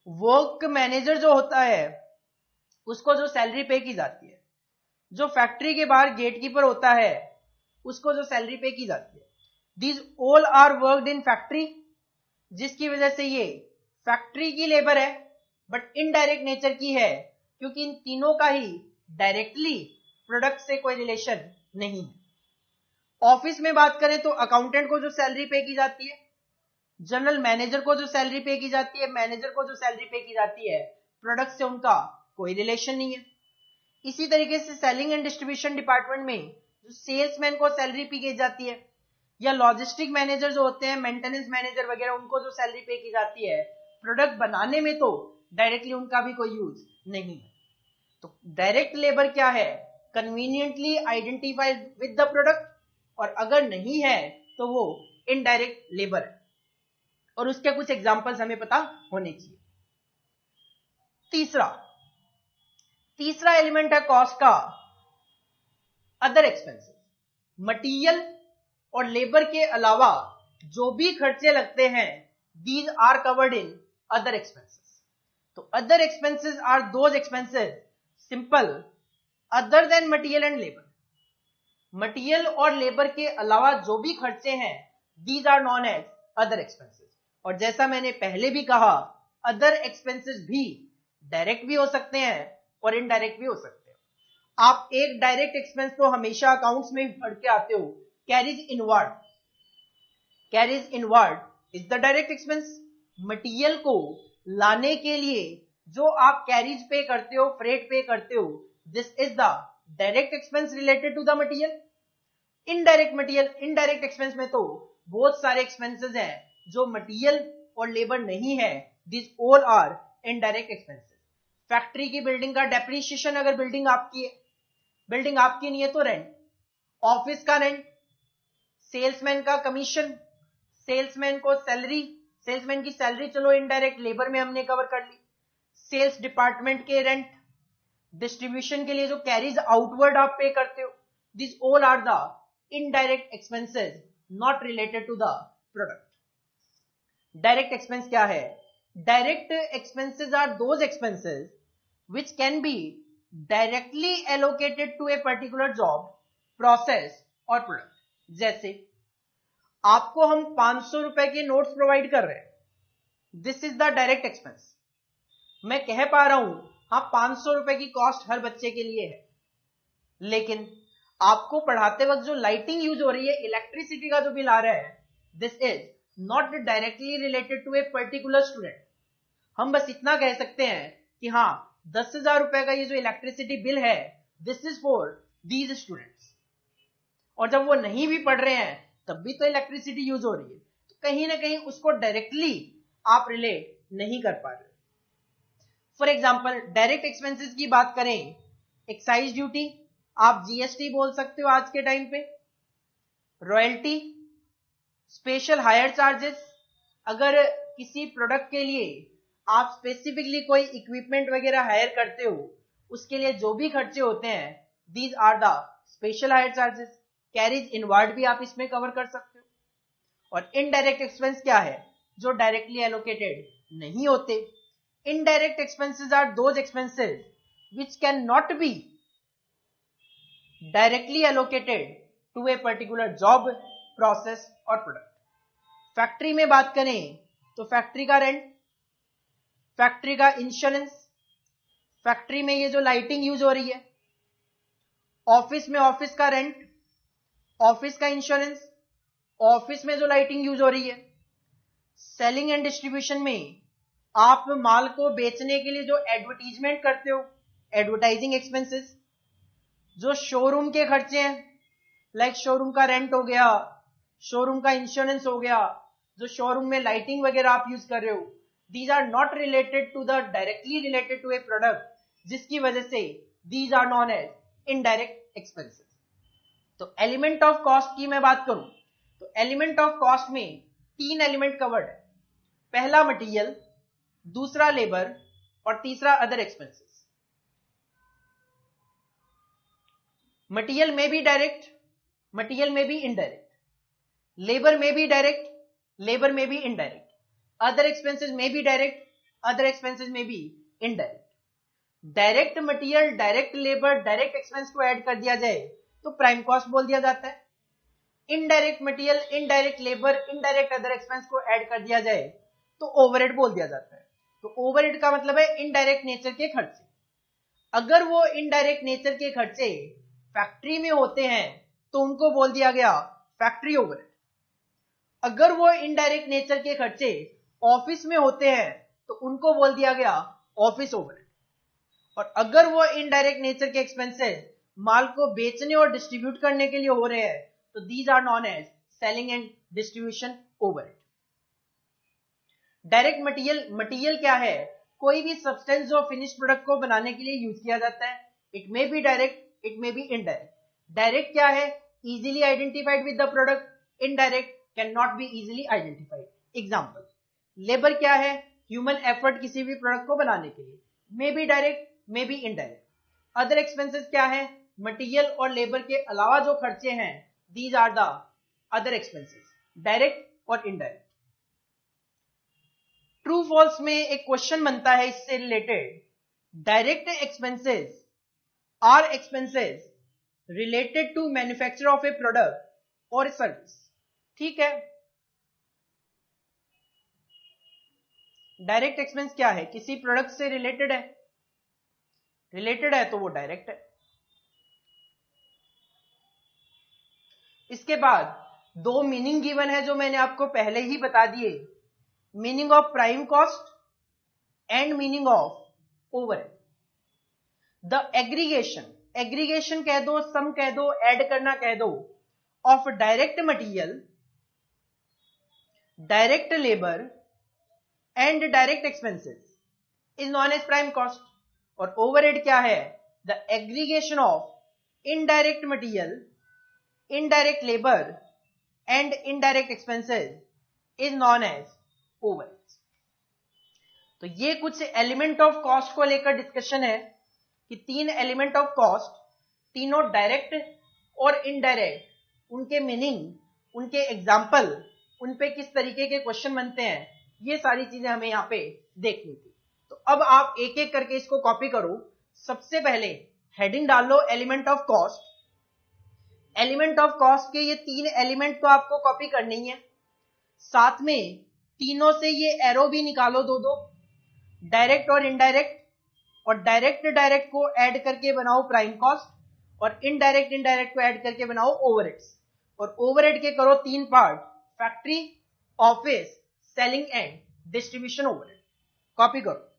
S1: वर्क मैनेजर जो होता है उसको जो सैलरी पे की जाती है, जो फैक्ट्री के बाहर गेटकीपर होता है उसको जो सैलरी पे की जाती है, these all are worked in factory, जिसकी वजह से ये फैक्ट्री की लेबर है बट इनडायरेक्ट नेचर की है, क्योंकि इन तीनों का ही डायरेक्टली प्रोडक्ट से कोई रिलेशन नहीं है। ऑफिस में बात करें तो अकाउंटेंट को जो सैलरी पे की जाती है, जनरल मैनेजर को जो सैलरी पे की जाती है, मैनेजर को जो सैलरी पे की जाती है, प्रोडक्ट से उनका कोई रिलेशन नहीं है। इसी तरीके से सेलिंग एंड डिस्ट्रीब्यूशन डिपार्टमेंट में जो सेल्समैन को सैलरी पे की जाती है, या लॉजिस्टिक मैनेजर जो होते हैं, मेंटेनेंस मैनेजर वगैरह, उनको जो सैलरी पे की जाती है, प्रोडक्ट बनाने में तो डायरेक्टली उनका भी कोई यूज नहीं है। तो डायरेक्ट लेबर क्या है? Conveniently identified with the product, और अगर नहीं है तो वो इनडायरेक्ट लेबर है। और उसके कुछ एग्जांपल्स हमें पता होने चाहिए। तीसरा एलिमेंट है कॉस्ट का अदर एक्सपेंसेस। मटीरियल और लेबर के अलावा जो भी खर्चे लगते हैं, these are covered in other expenses. तो other expenses are those expenses simple other than material and labour. Material और लेबर के अलावा जो भी खर्चे हैं, these are known as other expenses. और जैसा मैंने पहले भी कहा, अदर एक्सपेंसेस भी डायरेक्ट भी हो सकते हैं और इनडायरेक्ट भी हो सकते हैं। आप एक डायरेक्ट एक्सपेंस तो हमेशा अकाउंट्स में पढ़ के आते हो, carries inward. Carries inward is the direct expense. Material को लाने के लिए जो आप कैरीज पे करते हो, फ्रेट पे करते हो, this is the direct expense related to the material. Indirect expense में तो बहुत सारे एक्सपेंसेस हैं जो मटीरियल और लेबर नहीं है, this all are indirect expenses. Factory की बिल्डिंग का डेप्रिसिएशन, अगर बिल्डिंग आपकी है, बिल्डिंग आपकी नहीं है तो रेंट। ऑफिस का रेंट, सेल्समैन का कमीशन, सेल्समैन को सैलरी, सेल्समैन की सैलरी चलो इनडायरेक्ट लेबर में हमने कवर कर ली, सेल्स डिपार्टमेंट के रेंट, डिस्ट्रीब्यूशन के लिए जो कैरीज आउटवर्ड आप पे करते हो, this all are the indirect expenses not related to the product. Direct expense क्या है? Direct expenses are those expenses which can be directly allocated to a particular job, process और product. जैसे आपको हम 500 रुपए के नोट्स प्रोवाइड कर रहे हैं, this is the direct expense. मैं कह पा रहा हूं हाँ 500 रुपए की कॉस्ट हर बच्चे के लिए है, लेकिन आपको पढ़ाते वक्त जो लाइटिंग यूज हो रही है, इलेक्ट्रिसिटी का जो बिल आ रहा है, this is not directly related to a particular student. हम बस इतना कह सकते हैं कि हाँ 10,000 रुपए का ये जो इलेक्ट्रिसिटी बिल है, this is for these students. और जब वो नहीं भी पढ़ रहे हैं तब भी तो इलेक्ट्रिसिटी यूज हो रही है, तो कहीं ना कहीं उसको डायरेक्टली आप रिलेट नहीं कर पा रहे. फॉर एग्जाम्पल डायरेक्ट एक्सपेंसेस की बात करें, एक्साइज ड्यूटी, आप जीएसटी बोल सकते हो आज के टाइम पे, रॉयल्टी, स्पेशल हायर चार्जेस, अगर किसी प्रोडक्ट के लिए आप स्पेसिफिकली कोई इक्विपमेंट वगैरह हायर करते हो, उसके लिए जो भी खर्चे होते हैं, these are the special hire charges. Carriage inward भी आप इसमें कवर कर सकते हो. और इनडायरेक्ट एक्सपेंस क्या है? जो डायरेक्टली एलोकेटेड नहीं होते. Indirect expenses are those expenses which can not be directly allocated to a particular job, process और प्रोडक्ट. फैक्ट्री में बात करें तो फैक्ट्री का रेंट, फैक्ट्री का इंश्योरेंस, फैक्ट्री में ये जो लाइटिंग यूज हो रही है, ऑफिस में ऑफिस का रेंट, ऑफिस का इंश्योरेंस, ऑफिस में जो लाइटिंग यूज हो रही है. सेलिंग एंड डिस्ट्रीब्यूशन में आप माल को बेचने के लिए जो एडवर्टीजमेंट करते हो, एडवर्टाइजिंग एक्सपेंसेस. जो शोरूम के खर्चे हैं, लाइक शोरूम का रेंट हो गया, शोरूम का इंश्योरेंस हो गया, जो शोरूम में लाइटिंग वगैरह आप यूज कर रहे हो, these are not related to the directly related to a product, जिसकी वजह से these are known as indirect expenses. तो एलिमेंट ऑफ कॉस्ट की मैं बात करूं तो एलिमेंट ऑफ कॉस्ट में 3 एलिमेंट कवर्ड है. पहला मटेरियल, दूसरा लेबर और तीसरा अदर एक्सपेंसेस. मटेरियल में भी डायरेक्ट, मटेरियल में भी इनडायरेक्ट, लेबर में भी डायरेक्ट, लेबर में भी indirect, other expenses may be direct, other expenses may be indirect. Direct material, direct labour, direct expense को ऐड कर दिया जाए तो प्राइम कॉस्ट बोल दिया जाता है. Indirect material, indirect labour, indirect other expense को ऐड कर दिया जाए तो ओवरहेड बोल दिया जाता है. तो ओवरहेड का मतलब है इनडायरेक्ट नेचर के खर्चे. अगर वो इनडायरेक्ट नेचर के खर्चे फैक्ट्री में होते हैं तो उनको बोल दिया गया फैक्ट्री ओवरहेड. अगर वो इनडायरेक्ट नेचर के खर्चे ऑफिस में होते हैं तो उनको बोल दिया गया ऑफिस ओवरहेड. और अगर वो इनडायरेक्ट नेचर के एक्सपेंसेस माल को बेचने और डिस्ट्रीब्यूट करने के लिए हो रहे हैं तो these are known as selling and distribution overhead. Direct material, material क्या है? कोई भी सब्सटेंस जो फिनिश प्रोडक्ट को बनाने के लिए यूज किया जाता है. It may be direct, it may be indirect. Direct क्या है? Easily identified with the product. Indirect can not be easily identified. Example, labour क्या है? ह्यूमन एफर्ट किसी भी प्रोडक्ट को बनाने के लिए. May be direct, may be indirect. Other expenses क्या है? मटेरियल और लेबर के अलावा जो खर्चे हैं, these are the other expenses, direct और इनडायरेक्ट. ट्रू फॉल्स में एक क्वेश्चन बनता है इससे related. Direct expenses are expenses related to manufacture of a product और सर्विस. ठीक है, डायरेक्ट एक्सपेंस क्या है? किसी प्रोडक्ट से रिलेटेड है, रिलेटेड है तो वो डायरेक्ट है. इसके बाद 2 मीनिंग गिवन है जो मैंने आपको पहले ही बता दिए. Meaning of prime cost and meaning of overhead. The aggregation, aggregation कह दो, सम कह दो, ऐड करना कह दो, of direct material, direct labour and direct expenses is known as prime cost. और ओवरहेड क्या है? The aggregation of indirect material, indirect labour and indirect expenses is known as overheads. तो ये कुछ एलिमेंट ऑफ कॉस्ट को लेकर discussion है कि 3 एलिमेंट ऑफ कॉस्ट, तीनों डायरेक्ट और इनडायरेक्ट, उनके मीनिंग, उनके एग्जाम्पल, उन पे किस तरीके के क्वेश्चन बनते हैं, ये सारी चीजें हमें यहाँ पे देखनी थी। तो अब आप एक एक करके इसको कॉपी करो। सबसे पहले हेडिंग डाल लो element of cost. Element of cost के ये 3 एलिमेंट तो आपको कॉपी करनी है, साथ में तीनों से ये एरो भी निकालो दो दो, डायरेक्ट और इनडायरेक्ट, और डायरेक्ट को ऐड करके बनाओ प्राइम कॉस्ट, और इनडायरेक्ट को ऐड करके बनाओ ओवरहेड्स। और ओवरहेड के करो 3 part, factory, office, selling and distribution overhead. Copy करो।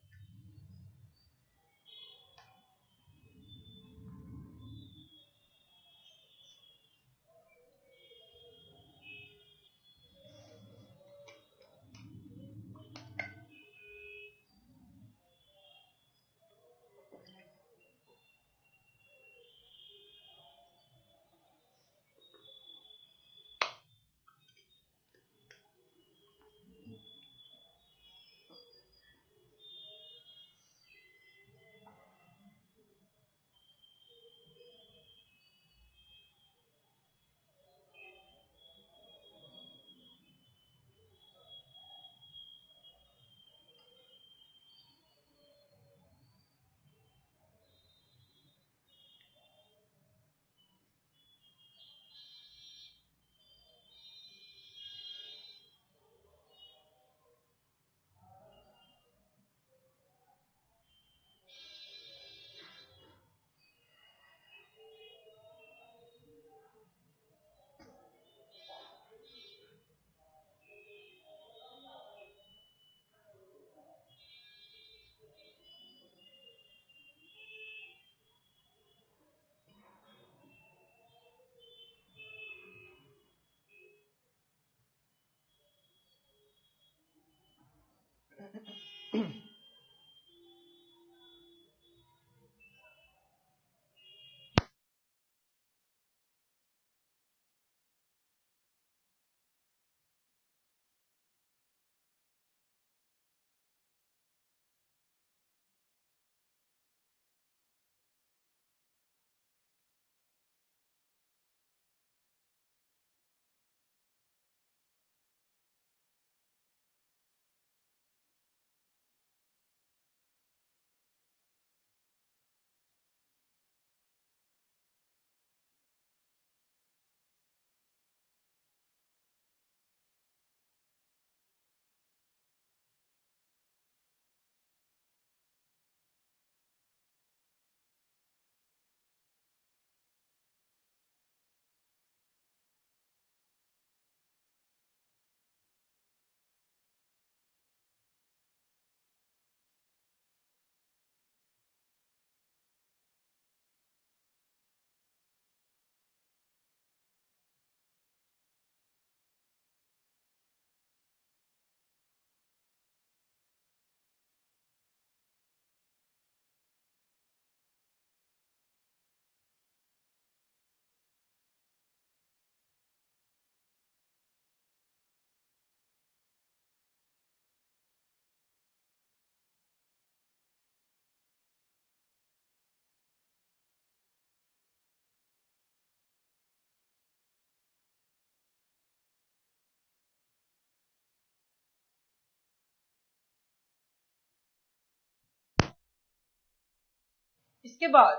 S1: इसके बाद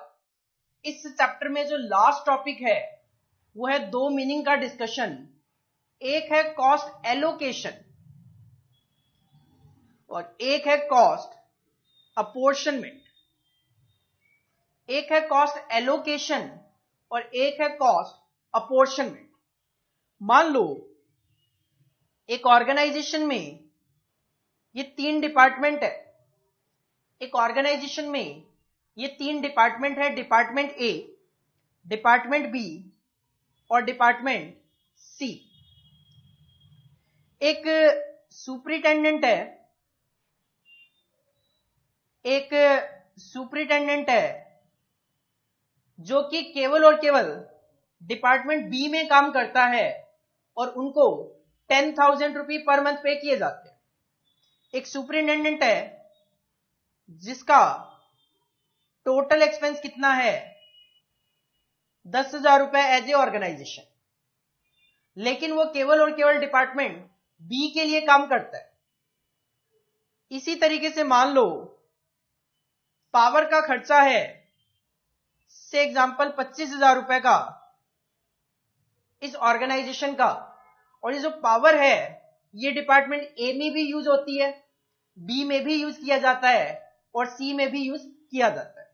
S1: इस चैप्टर में जो लास्ट टॉपिक है वो है 2 मीनिंग का डिस्कशन। एक है कॉस्ट एलोकेशन और एक है कॉस्ट अपोर्शनमेंट। एक है कॉस्ट एलोकेशन और एक है कॉस्ट अपोर्शनमेंट। मान लो एक ऑर्गेनाइजेशन में ये 3 डिपार्टमेंट है। एक ऑर्गेनाइजेशन में ये 3 डिपार्टमेंट है, डिपार्टमेंट ए, डिपार्टमेंट बी और डिपार्टमेंट सी। एक सुपरिटेंडेंट है, एक सुपरिटेंडेंट है जो कि केवल और केवल डिपार्टमेंट बी में काम करता है और उनको 10,000 रुपये पर मंथ पे किए जाते हैं। एक सुपरिटेंडेंट है जिसका टोटल एक्सपेंस कितना है 10,000 रुपए एज ए ऑर्गेनाइजेशन, लेकिन वो केवल और केवल डिपार्टमेंट बी के लिए काम करता है। इसी तरीके से मान लो पावर का खर्चा है से एग्जांपल 25,000 रुपए का इस ऑर्गेनाइजेशन का, और ये जो पावर है ये डिपार्टमेंट ए में भी यूज होती है, बी में भी यूज किया जाता है और सी में भी यूज किया जाता है।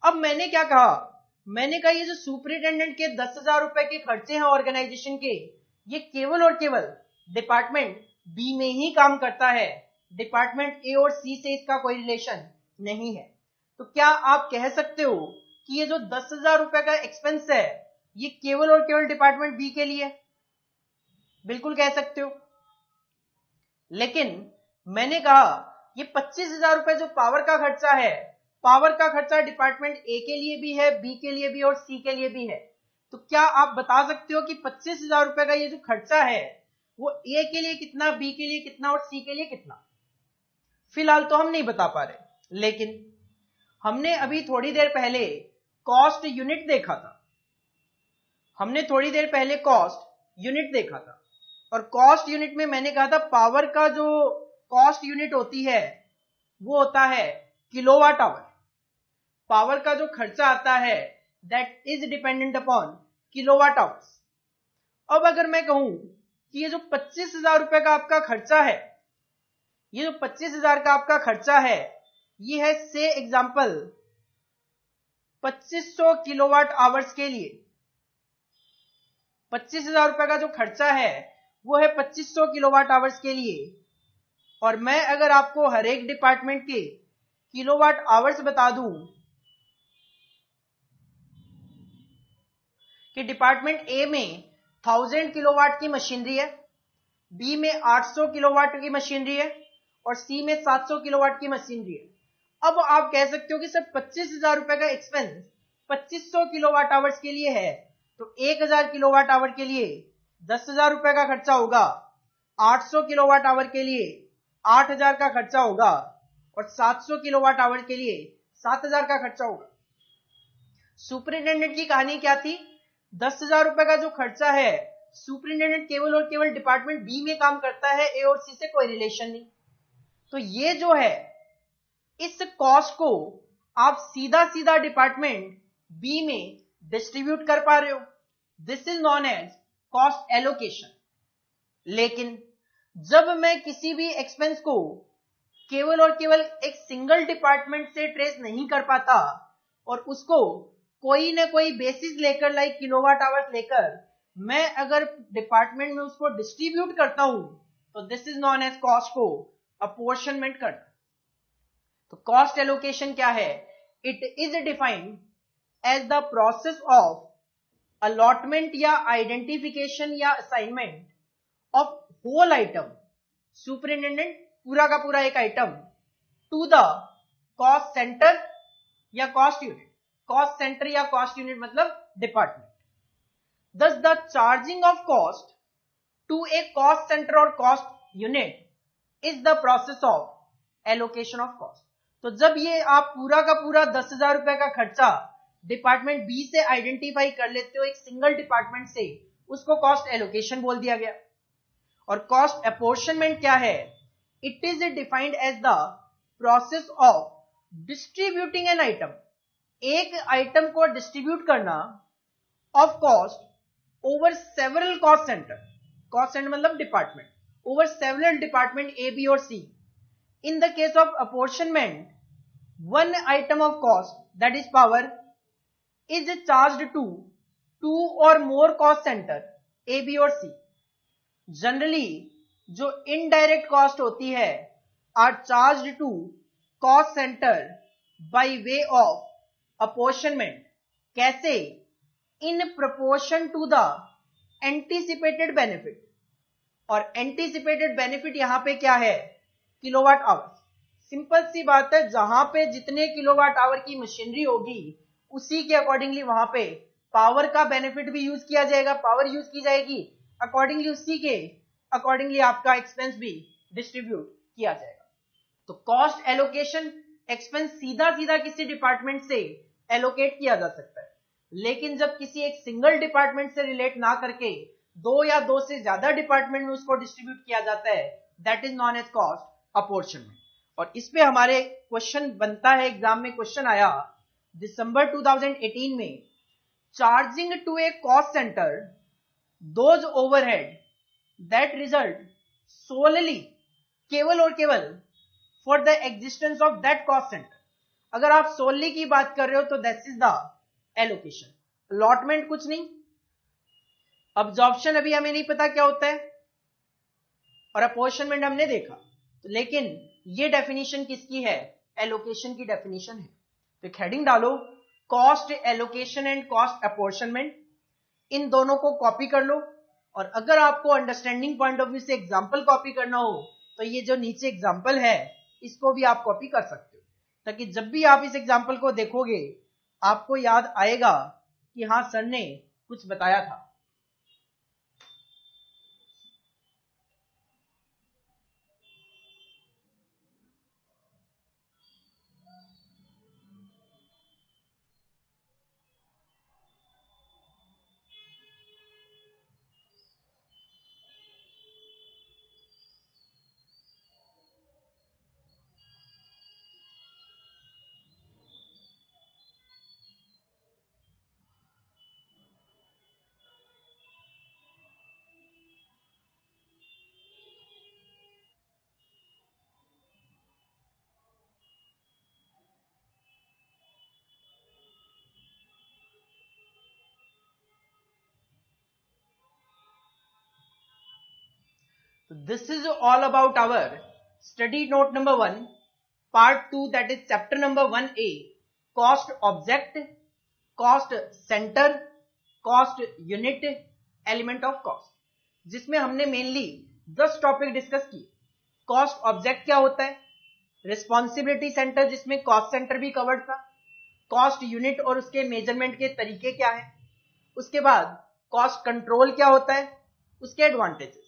S1: अब मैंने क्या कहा, मैंने कहा ये जो सुपरिटेंडेंट के 10,000 रुपए के खर्चे हैं ऑर्गेनाइजेशन के, ये केवल और केवल डिपार्टमेंट बी में ही काम करता है, डिपार्टमेंट ए और सी से इसका कोई रिलेशन नहीं है। तो क्या आप कह सकते हो कि ये जो 10,000 रुपए का एक्सपेंस है ये केवल और केवल डिपार्टमेंट बी के लिए? बिल्कुल कह सकते हो। लेकिन मैंने कहा ये 25,000 रुपए जो पावर का खर्चा है, पावर का खर्चा डिपार्टमेंट ए के लिए भी है, बी के लिए भी और सी के लिए भी है। तो क्या आप बता सकते हो कि 25,000 रुपए का ये जो खर्चा है वो ए के लिए कितना, बी के लिए कितना और सी के लिए कितना? फिलहाल तो हम नहीं बता पा रहे, लेकिन हमने अभी थोड़ी देर पहले कॉस्ट यूनिट देखा था, हमने थोड़ी देर पहले कॉस्ट यूनिट देखा था, और कॉस्ट यूनिट में मैंने कहा था पावर का जो कॉस्ट यूनिट होती है वो होता है किलोवाट आवर। पावर का जो खर्चा आता है that is dependent upon kilowatt hours. अब अगर मैं कहूं कि ये जो 25,000 रुपए का आपका खर्चा है, ये जो 25,000 का आपका खर्चा है ये है से एग्जांपल 2500 किलोवाट आवर्स के लिए। 25,000 रुपए का जो खर्चा है वो है 2500 किलोवाट आवर्स के लिए, और मैं अगर आपको हर एक डिपार्टमेंट के किलोवाट आवर्स बता दूं कि डिपार्टमेंट ए में 1000 किलोवाट की मशीनरी है, बी में 800 किलोवाट की मशीनरी है और सी में 700 किलोवाट की मशीनरी है। अब आप कह सकते हो कि सर 25,000 रुपए का एक्सपेंस 2500 किलोवाट आवर्स के लिए है, तो 1000 किलोवाट आवर के लिए 10,000 रुपए का खर्चा होगा, 800 किलोवाट आवर के लिए 8,000 का खर्चा होगा और 700 किलोवाट आवर के लिए 7,000 का खर्चा होगा। सुपरिटेंडेंट की कहानी क्या थी, 10,000 रुपए का जो खर्चा है, सुपरिटेंडेंट केवल और केवल डिपार्टमेंट बी में काम करता है, ए और सी से कोई रिलेशन नहीं। तो ये जो है इस कॉस्ट को आप सीधा सीधा डिपार्टमेंट बी में डिस्ट्रीब्यूट कर पा रहे हो, this is known as cost allocation. लेकिन जब मैं किसी भी एक्सपेंस को केवल और केवल एक सिंगल डिपार्टमेंट से ट्रेस नहीं कर पाता और उसको कोई ना कोई बेसिस लेकर लाइक किलोवाट आवर्स लेकर मैं अगर डिपार्टमेंट में उसको डिस्ट्रीब्यूट करता हूं, तो this is known as cost को अपॉर्शनमेंट करना। तो कॉस्ट एलोकेशन क्या है, it is defined as the process of allotment या आइडेंटिफिकेशन या assignment of whole item, superintendent पूरा का पूरा एक item, to the cost centre या कॉस्ट यूनिट। कॉस्ट सेंटर या कॉस्ट यूनिट मतलब department. Thus the charging of cost to a cost center or cost unit is the process of allocation of cost। तो जब ये आप पूरा का पूरा 10,000 रुपए का खर्चा डिपार्टमेंट बी से आइडेंटिफाई कर लेते हो एक सिंगल डिपार्टमेंट से, उसको कॉस्ट एलोकेशन बोल दिया गया। और कॉस्ट अपॉर्शनमेंट क्या है, it is defined as the process of distributing an item, एक आइटम को डिस्ट्रीब्यूट करना of cost over several cost center, cost center मतलब department, over several department A, B और C। In the case of apportionment, one item of cost that is power is charged to two or more cost center A, B और C। Generally जो indirect cost होती है are charged to cost center by way of apportionment। कैसे, in proportion to the anticipated benefit। और anticipated benefit यहां पे क्या है, किलोवाट आवर। सिंपल सी बात है, जहां पे जितने किलोवाट आवर की मशीनरी होगी उसी के अकॉर्डिंगली वहां पे पावर का बेनिफिट भी यूज किया जाएगा, पावर यूज की जाएगी, अकॉर्डिंगली उसी के अकॉर्डिंगली आपका एक्सपेंस भी डिस्ट्रीब्यूट किया जाएगा। तो कॉस्ट एलोकेशन, एक्सपेंस सीधा सीधा किसी डिपार्टमेंट से एलोकेट किया जा सकता है, लेकिन जब किसी एक सिंगल डिपार्टमेंट से रिलेट ना करके दो या दो से ज्यादा डिपार्टमेंट में उसको डिस्ट्रीब्यूट किया जाता है, that is known as cost apportionment. और इस पे हमारे क्वेश्चन बनता है, एग्जाम में क्वेश्चन आया दिसंबर 2018 में, charging to a cost centre those overhead that result solely, केवल और केवल for the existence of that cost centre. अगर आप सोलली की बात कर रहे हो तो that is the allocation, allotment कुछ नहीं, अब्जॉर्प्शन अभी हमें नहीं पता क्या होता है, और अपॉर्शनमेंट हमने देखा। लेकिन ये डेफिनेशन किसकी है? एलोकेशन की डेफिनेशन है। तो एक हेडिंग डालो, cost allocation and cost apportionment. इन दोनों को कॉपी कर लो, और अगर आपको अंडरस्टैंडिंग पॉइंट ऑफ व्यू से एग्जाम्पल कॉपी करना हो तो ये जो नीचे एग्जाम्पल है इसको भी आप कॉपी कर सकते हो, ताकि जब भी आप इस एग्जाम्पल को देखोगे आपको याद आएगा कि हाँ सर ने कुछ बताया था। This is all about our study note number 1, part 2, that is chapter number 1A, cost object, cost center, cost unit, element of cost, जिसमें हमने मेनली 10 टॉपिक डिस्कस किए। कॉस्ट ऑब्जेक्ट क्या होता है, रिस्पॉन्सिबिलिटी सेंटर जिसमें कॉस्ट सेंटर भी covered था, cost unit और उसके मेजरमेंट के तरीके क्या है, उसके बाद कॉस्ट कंट्रोल क्या होता है, उसके एडवांटेजेस,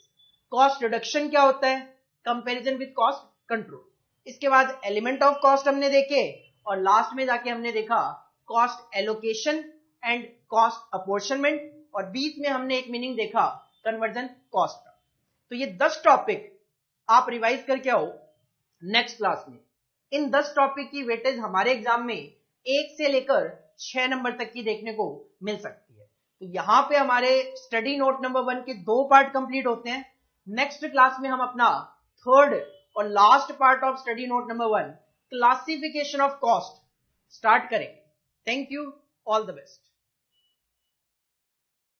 S1: कॉस्ट रिडक्शन क्या होता है, कंपैरिजन विद कॉस्ट कंट्रोल, इसके बाद एलिमेंट ऑफ कॉस्ट हमने देखे, और लास्ट में जाके हमने देखा cost allocation and cost apportionment, और बीच में हमने एक मीनिंग देखा कन्वर्जन कॉस्ट का। तो ये 10 टॉपिक आप रिवाइज करके आओ नेक्स्ट क्लास में। इन 10 टॉपिक की वेटेज हमारे एग्जाम में 1 से लेकर 6 नंबर तक की देखने को मिल सकती है। तो यहां पे हमारे स्टडी नोट नंबर 1 के 2 पार्ट कंप्लीट होते हैं। नेक्स्ट क्लास में हम अपना थर्ड और last part of study note number 1, classification of cost, start करेंगे। Thank you, all the best.